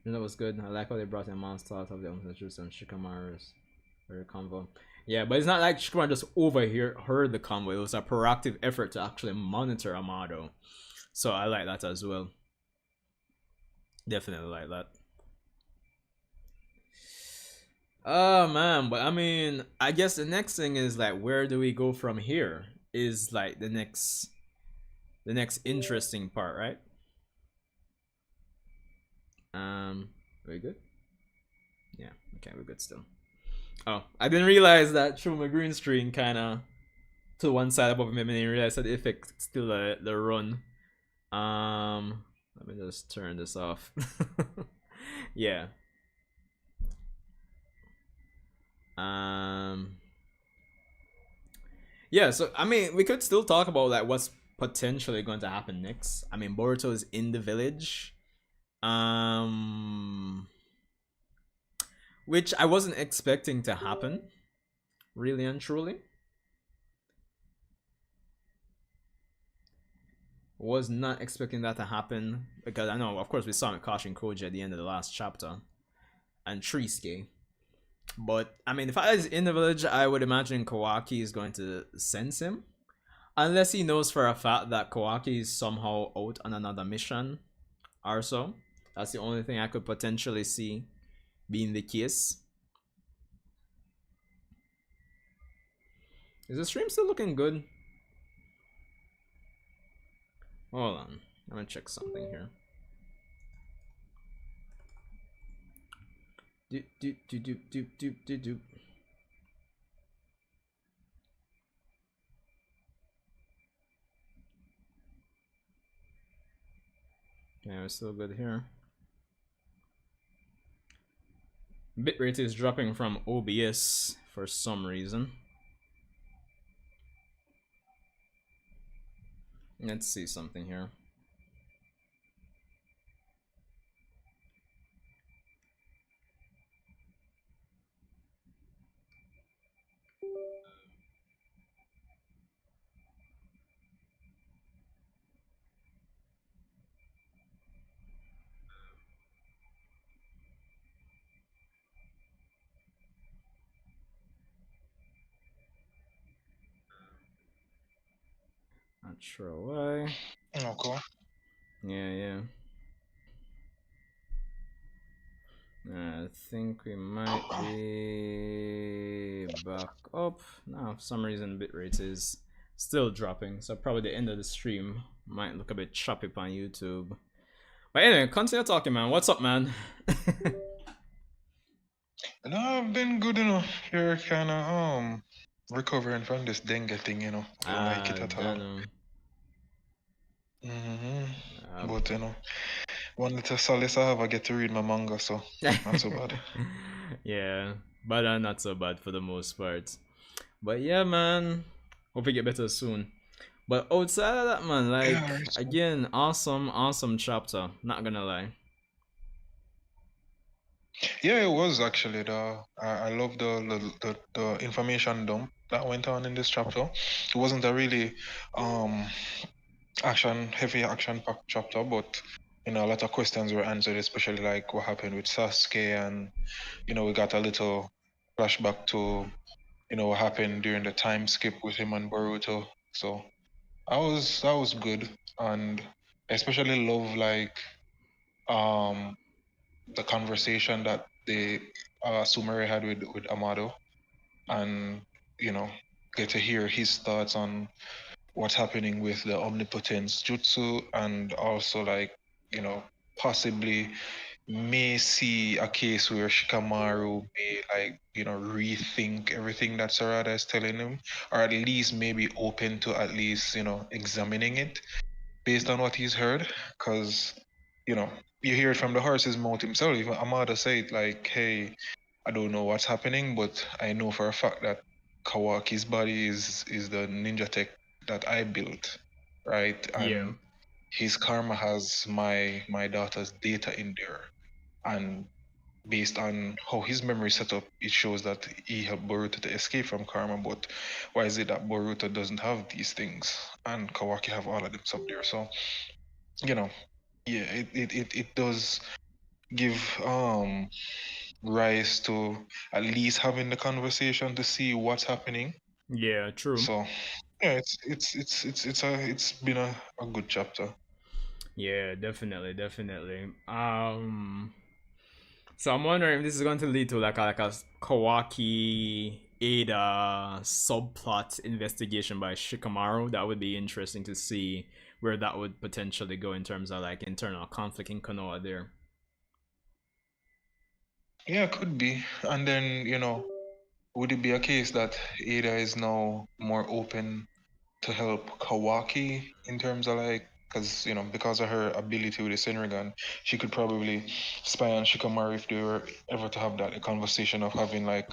Speaker 1: That was good. I like how they brought in monster out of the Juice and Shikamaru's very convo. Yeah, but it's not like Shikamaru just heard the convo. It was a proactive effort to actually monitor Amado. So I like that as well. Definitely like that. Oh man, but I mean, I guess the next thing is like, where do we go from here? Is like the next interesting part, right? Very good. Yeah, okay, we're good still. Oh, I didn't realize that through my green screen kind of to one side above me. I didn't realize that the effect still the run. Let me just turn this off. Yeah. Um. Yeah. So I mean, we could still talk about like what's potentially going to happen next. I mean, Boruto is in the village. Which I wasn't expecting to happen, really and truly. Was not expecting that to happen because I know, of course, we saw Mikashi and Koji at the end of the last chapter, and Trisuke. But I mean, if I was in the village, I would imagine Kawaki is going to sense him, unless he knows for a fact that Kawaki is somehow out on another mission, or so. That's the only thing I could potentially see being the case. Is the stream still looking good? Hold on, I'm gonna check something here. Do do do do do do do do. Yeah, we're still good here. Bitrate is dropping from OBS for some reason. Let's see something here. Not sure why.
Speaker 2: Okay.
Speaker 1: Yeah. I think we might be back up. No, for some reason bitrate is still dropping, so probably the end of the stream might look a bit choppy on YouTube. But anyway, continue talking, man. What's up, man?
Speaker 2: No, I've been good, you know. You're kind of recovering from this dengue thing, you know. I don't like it at all.
Speaker 1: Don't
Speaker 2: But you know, one little solace I have, I get to read my manga, so not so bad.
Speaker 1: Yeah, but not so bad for the most part. But yeah, man. Hope you get better soon. But outside of that, man,
Speaker 2: Yeah,
Speaker 1: like
Speaker 2: right.
Speaker 1: again, awesome chapter. Not gonna lie.
Speaker 2: Yeah, it was actually I love the information dump that went on in this chapter. It wasn't a really um heavy action packed chapter, but you know a lot of questions were answered, especially like what happened with Sasuke, and you know we got a little flashback to you know what happened during the time skip with him and Boruto. So that was good, and I especially love like um the conversation that the Sumire had with Amado, and you know get to hear his thoughts on what's happening with the omnipotence jutsu, and also like you know possibly may see a case where Shikamaru may rethink everything that Sarada is telling him, or at least maybe open to at least examining it based on what he's heard, because you know you hear it from the horse's mouth himself. Even Amada said like, "Hey, I don't know what's happening, but I know for a fact that Kawaki's body is the ninja tech that I built, right?
Speaker 1: Yeah.
Speaker 2: And his karma has my daughter's data in there, and based on how his memory set up, it shows that he helped Boruto to escape from karma. But why is it that Boruto doesn't have these things and Kawaki have all of them up there? So you know, yeah, it does give rise to at least having the conversation to see what's happening.
Speaker 1: Yeah, true.
Speaker 2: So yeah, it's been a good chapter.
Speaker 1: Yeah, definitely, definitely. So I'm wondering if this is going to lead to like a Kawaki Ada subplot investigation by Shikamaru. That would be interesting to see where that would potentially go in terms of like internal conflict in Konoha there.
Speaker 2: Yeah, could be. And then, would it be a case that Ada is now more open to help Kawaki in terms of like, because because of her ability with the Senrigan, she could probably spy on Shikamaru if they were ever to have that conversation of having like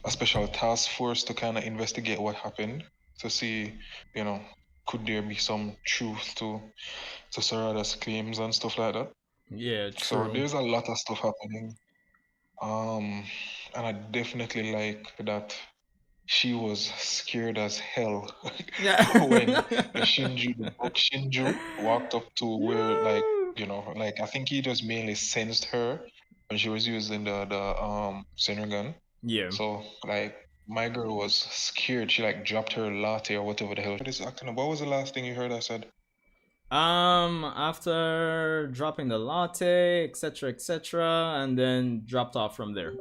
Speaker 2: a special task force to kind of investigate what happened to see, you know, could there be some truth to Sarada's claims and stuff like that.
Speaker 1: Yeah,
Speaker 2: So
Speaker 1: true.
Speaker 2: there's a lot of stuff happening. Um, and I definitely like that she was scared as hell
Speaker 1: Yeah.
Speaker 2: when the book Shinju, walked up to where, like, like I think he just mainly sensed her when she was using the Senrigan.
Speaker 1: Yeah.
Speaker 2: So like my girl was scared. She like dropped her latte or whatever the hell this acting about. What was the last thing you heard I said?
Speaker 1: After dropping the latte, etc., and then dropped off from there.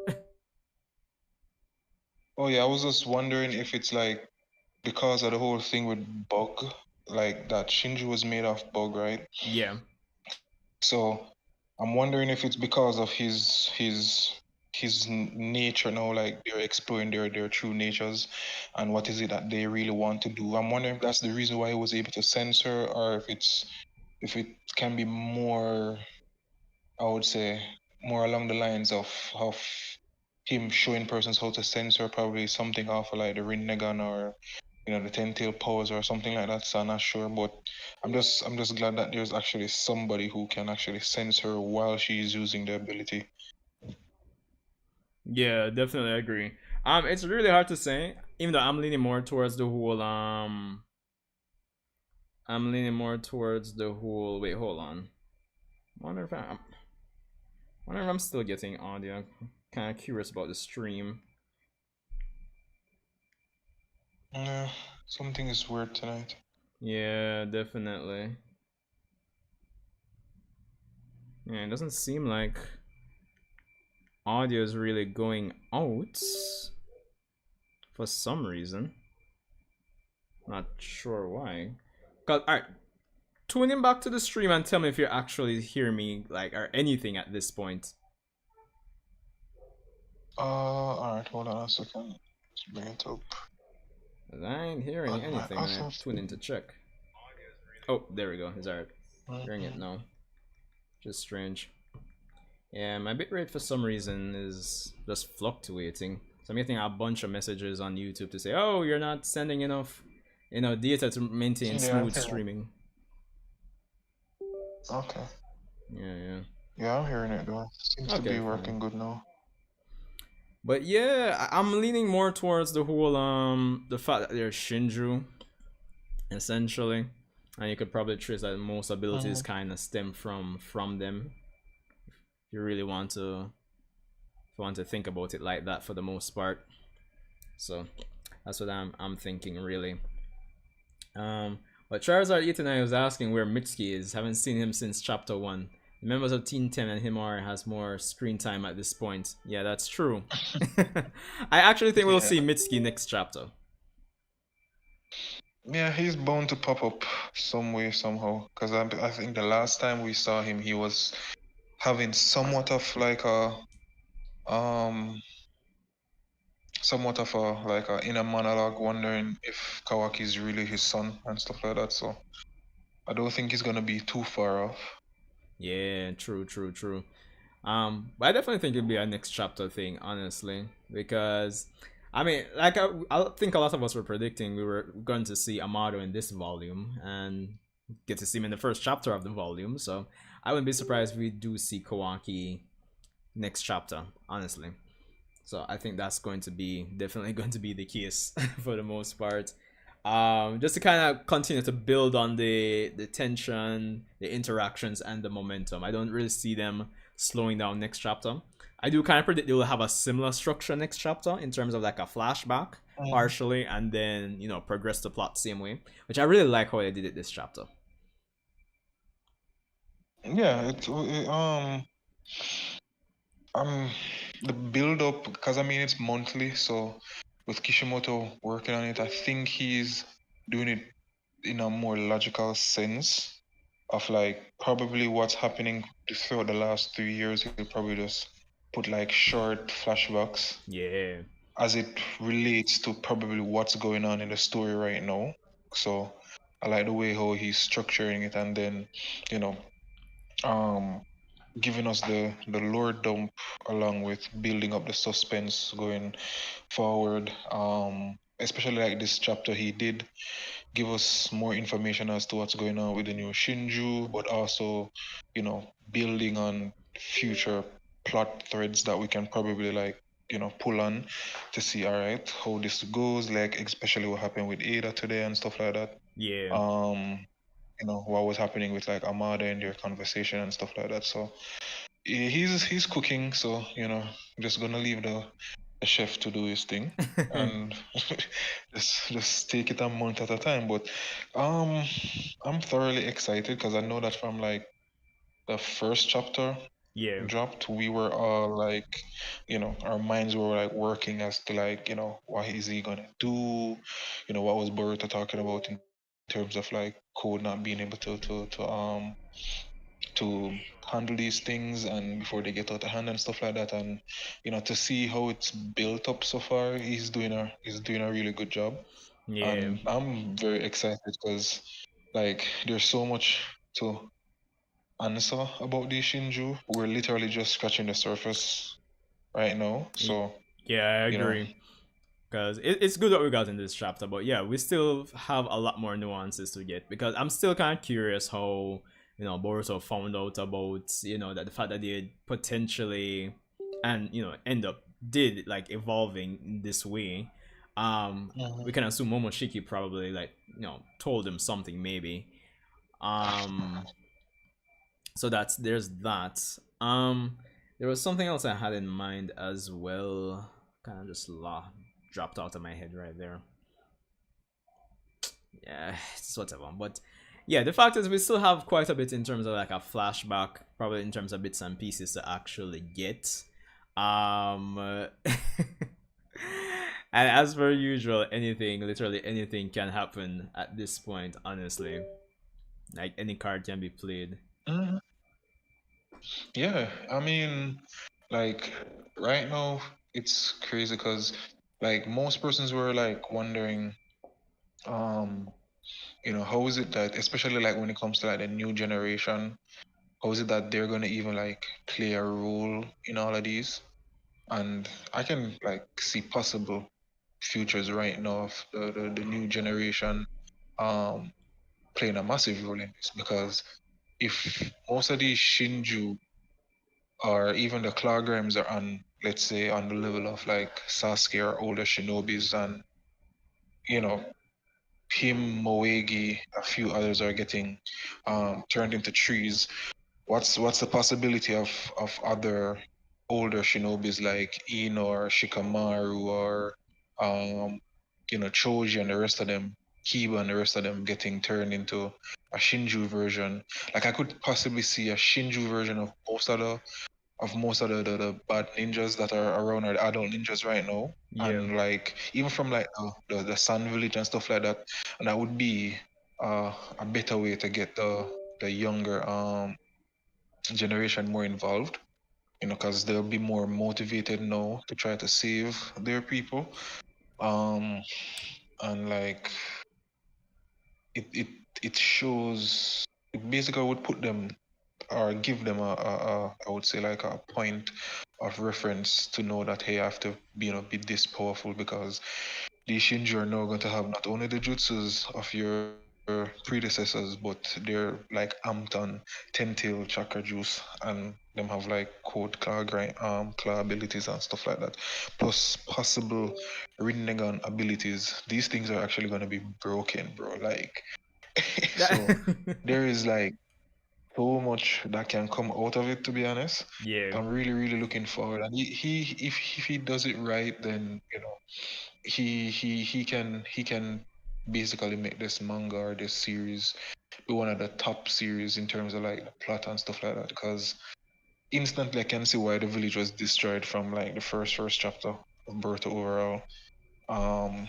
Speaker 2: Oh yeah, I was just wondering if it's like because of the whole thing with bug, like that Shinju was made of bug, right?
Speaker 1: Yeah.
Speaker 2: So I'm wondering if it's because of his nature now, like they're exploring their true natures, and what is it that they really want to do. I'm wondering if that's the reason why he was able to censor, or if it can be more, I would say, more along the lines of him showing persons how to censor, probably something off of like the Rinnegan or the ten tail pose or something like that. So I'm not sure, but I'm just glad that there's actually somebody who can actually sense her while she's using the ability.
Speaker 1: Yeah, definitely agree. It's really hard to say, even though I'm leaning more towards the whole I'm leaning more towards the whole wait, hold on. Wonder if I'm wonder if I'm still getting audio. I'm kinda curious about the stream.
Speaker 2: Yeah, something is weird tonight.
Speaker 1: Yeah, definitely. Yeah, it doesn't seem like audio is really going out for some reason. Not sure why. Cause alright, tune in back to the stream and tell me if you actually hear me like or anything at this point.
Speaker 2: All right, hold on a second. Let's bring it up.
Speaker 1: 'Cause I ain't hearing
Speaker 2: On my
Speaker 1: anything when I
Speaker 2: awesome.
Speaker 1: tune in to check. Oh, there we go. It's alright. Hearing it
Speaker 2: Mhm.
Speaker 1: now. Just strange. Yeah, my bitrate for some reason is just fluctuating. So I'm getting a bunch of messages on YouTube to say, "Oh, you're not sending enough, data to maintain
Speaker 2: Yeah.
Speaker 1: smooth streaming."
Speaker 2: Okay.
Speaker 1: Yeah, yeah.
Speaker 2: Yeah, I'm hearing it though. Seems to
Speaker 1: Okay,
Speaker 2: be
Speaker 1: fine.
Speaker 2: working good now.
Speaker 1: But yeah, I'm leaning more towards the whole the fact that they're Shinju essentially, and you could probably trace that most abilities
Speaker 2: Mhm.
Speaker 1: kind of stem from them. If you really want to think about it like that for the most part. So that's what I'm thinking really. But Charizard Itanai was asking where Mitsuki is. Haven't seen him since chapter 1. The members of Team 10 and Himari has more screen time at this point. Yeah, that's true. I actually think we'll
Speaker 2: Yeah.
Speaker 1: see Mitsuki next chapter.
Speaker 2: Yeah, he's bound to pop up some way somehow. Cause I think the last time we saw him, he was having um somewhat of a like a inner monologue, wondering if Kawaki is really his son and stuff like that. So I don't think he's gonna be too far off.
Speaker 1: Yeah, true, true, true. But I definitely think it'd be a next chapter thing, honestly, because I mean, like I think a lot of us were predicting we were going to see Amado in this volume and get to see him in the first chapter of the volume. So I wouldn't be surprised if we do see Kawaki next chapter, honestly. So I think that's going to be definitely going to be the case for the most part. Just to kind of continue to build on the tension, the interactions, and the momentum. I don't really see them slowing down next chapter. I do kind of predict they will have a similar structure next chapter in terms of like a flashback
Speaker 2: Mhm.
Speaker 1: partially, and then progress the plot same way, which I really like how they did it this chapter.
Speaker 2: Yeah, um the build up, because I mean it's monthly, so with Kishimoto working on it, I think he's doing it in a more logical sense of like probably what's happening throughout the last 3 years. He'll probably just put like short flashbacks
Speaker 1: Yeah,
Speaker 2: as it relates to probably what's going on in the story right now. So I like the way how he's structuring it, and then you know um giving us the lore dump along with building up the suspense going forward. Especially like this chapter, he did give us more information as to what's going on with the new Shinju, but also, building on future plot threads that we can probably like, pull on to see, all right, how this goes, like especially what happened with Ada today and stuff like that.
Speaker 1: yeah.
Speaker 2: Um, what was happening with like Amada and their conversation and stuff like that. So he's cooking, so just gonna leave the chef to do his thing and just take it a month at a time. But um, I'm thoroughly excited because I know that from like the first chapter
Speaker 1: Yeah,
Speaker 2: dropped, we were all like, our minds were like working as to like, what is he gonna do? What was Boruto talking about in terms of like code not being able to handle these things and before they get out of hand and stuff like that. And to see how it's built up so far, he's doing a really good job.
Speaker 1: yeah.
Speaker 2: And I'm very excited because like there's so much to answer about these Shinju. We're literally just scratching the surface right now. So
Speaker 1: Yeah, I
Speaker 2: you know
Speaker 1: agree. Because it's good what we got in this chapter, but yeah, we still have a lot more nuances to get. Because I'm still kind of curious how Boruto found out about that the fact that they potentially and end up did like evolving in this way.
Speaker 2: Mhm.
Speaker 1: We can assume Momoshiki probably like told him something maybe. Um, so there's that. There was something else I had in mind as well. Kind of just dropped out of my head right there. Yeah, it's whatever. But yeah, the fact is we still have quite a bit in terms of like a flashback, probably in terms of bits and pieces to actually get. And as per usual, anything, literally anything can happen at this point, honestly. Like any card can be played.
Speaker 2: Mhm. Yeah, I mean, like right now it's crazy because like most persons were like wondering, um, how is it that, especially like when it comes to like the new generation, how is it that they're gonna even like play a role in all of these? And I can like see possible futures right now of the new generation um playing a massive role in this, because if most of these Shinju or even the Clawgrimes are on, let's say, on the level of like Sasuke or older shinobis, and you know him, Moegi, a few others are getting turned into trees. What's the possibility of other older shinobis like Ino or Shikamaru or um Choji and the rest of them, Kiba and the rest of them getting turned into a Shinju version? Like I could possibly see a Shinju version of most of the bad ninjas that are around, or the adult ninjas right now.
Speaker 1: Yeah.
Speaker 2: And like even from like the Sun Village and stuff like that. And that would be a better way to get the younger generation more involved, because they'll be more motivated now to try to save their people. Um, and like it, it, it shows. It basically would put them or give them I would say like a point of reference to know that hey, I have to be this powerful because the Shinju are now going to have not only the jutsus of your predecessors, but they're like Ampton, Ten-Tail, Chakra Juice, and them have like code claw abilities and stuff like that. Plus possible Rinnegan abilities. These things are actually gonna be broken, bro. Like so there is like so much that can come out of it, to be honest.
Speaker 1: Yeah.
Speaker 2: I'm really, really looking forward. And he if he does it right, then he can basically make this manga or this series be one of the top series in terms of like the plot and stuff like that. Because instantly I can see why the village was destroyed from like the first chapter of Boruto overall. Um,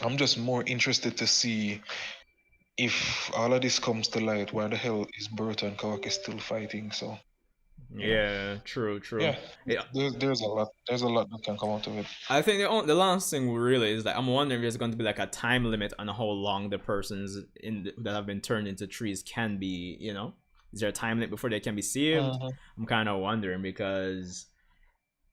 Speaker 2: I'm just more interested to see if all of this comes to light. Why the hell is Boruto and Kawaki still fighting? So you know,
Speaker 1: Yeah, true, true.
Speaker 2: yeah,
Speaker 1: Yeah,
Speaker 2: there's a lot that can come out of it.
Speaker 1: I think the last thing really is like I'm wondering if there's going to be like a time limit on how long the persons that have been turned into trees can be. Is there a time limit before they can be saved?
Speaker 2: Mhm.
Speaker 1: I'm kind of wondering because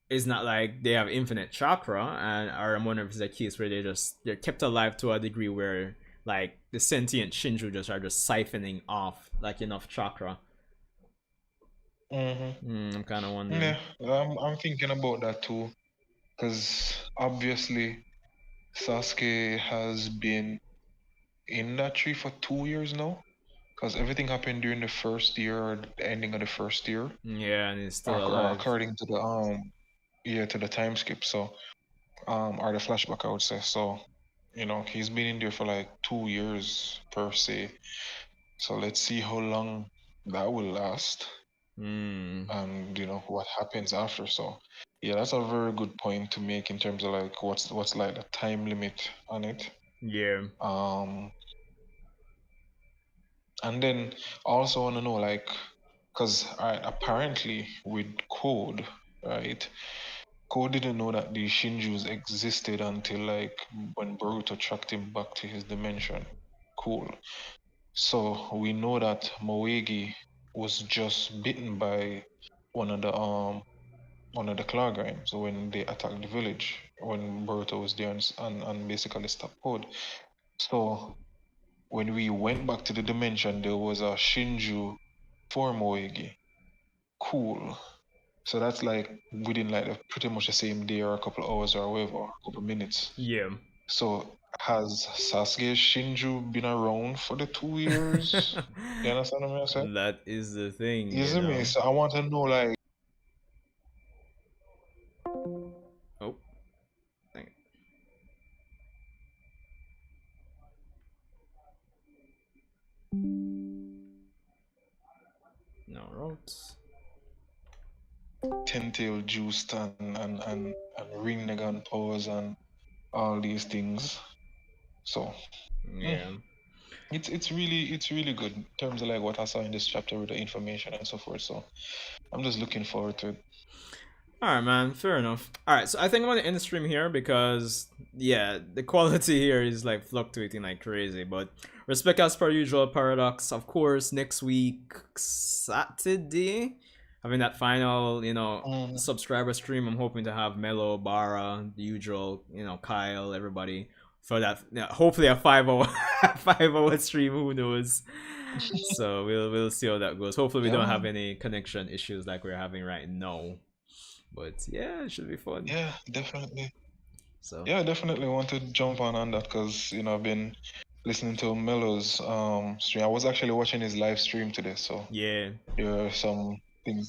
Speaker 1: it's not like they have infinite chakra, and or I'm wondering if it's a case where they're kept alive to a degree where like the sentient Shinju just are just siphoning off like enough chakra.
Speaker 2: Mhm.
Speaker 1: I'm kind of wondering.
Speaker 2: Yeah, I'm thinking about that too, because obviously Sasuke has been in that tree for 2 years now. Because everything happened during the first year or the ending of the first year,
Speaker 1: Yeah, and he's still
Speaker 2: or
Speaker 1: alive.
Speaker 2: according to the to the time skip. So or the flashback, I would say. So he's been in there for like 2 years per se. So let's see how long that will last,
Speaker 1: Hmm.
Speaker 2: and what happens after. So yeah, that's a very good point to make in terms of like what's like the time limit on it.
Speaker 1: Yeah.
Speaker 2: Um, and then also want to know like, because apparently with Code, right? Code didn't know that the Shinjus existed until like when Boruto tracked him back to his dimension. Cool. So we know that Moegi was just bitten by one of the um one of the claw Grimes when they attacked the village when Boruto was there and basically stopped Code. So when we went back to the dimension, there was a Shinju for Moegi. Cool. So that's like within like pretty much the same day or a couple of hours or whatever, a couple of minutes.
Speaker 1: Yeah.
Speaker 2: So has Sasuke Shinju been around for the 2 years? You understand what I'm saying?
Speaker 1: That is the thing,
Speaker 2: You
Speaker 1: you
Speaker 2: see me?
Speaker 1: know.
Speaker 2: So I want to know like
Speaker 1: Oh, dang it. No roads.
Speaker 2: Ten-Tail Juiced and Rinnegan powers and all these things. So mm,
Speaker 1: Yeah.
Speaker 2: it's really good in terms of like what I saw in this chapter with the information and so forth. So I'm just looking forward to it.
Speaker 1: All right, man. Fair enough. All right, so I think I'm gonna end the stream here because yeah, the quality here is like fluctuating like crazy. But respect as per usual, Paradox. Of course, next week Saturday, having that final
Speaker 2: Mm,
Speaker 1: subscriber stream. I'm hoping to have Mello, Bara, the usual, Kyle, everybody for that. Yeah, hopefully a 5 hour 5 hour stream. Who knows? So we'll see how that goes. Hopefully we
Speaker 2: yeah,
Speaker 1: don't have
Speaker 2: man.
Speaker 1: any connection issues like we're having right now. But yeah, it should be fun.
Speaker 2: Yeah, definitely.
Speaker 1: So
Speaker 2: Yeah, I definitely want to jump on that because I've been listening to Melo's stream. I was actually watching his live stream today, so
Speaker 1: yeah.
Speaker 2: there are some things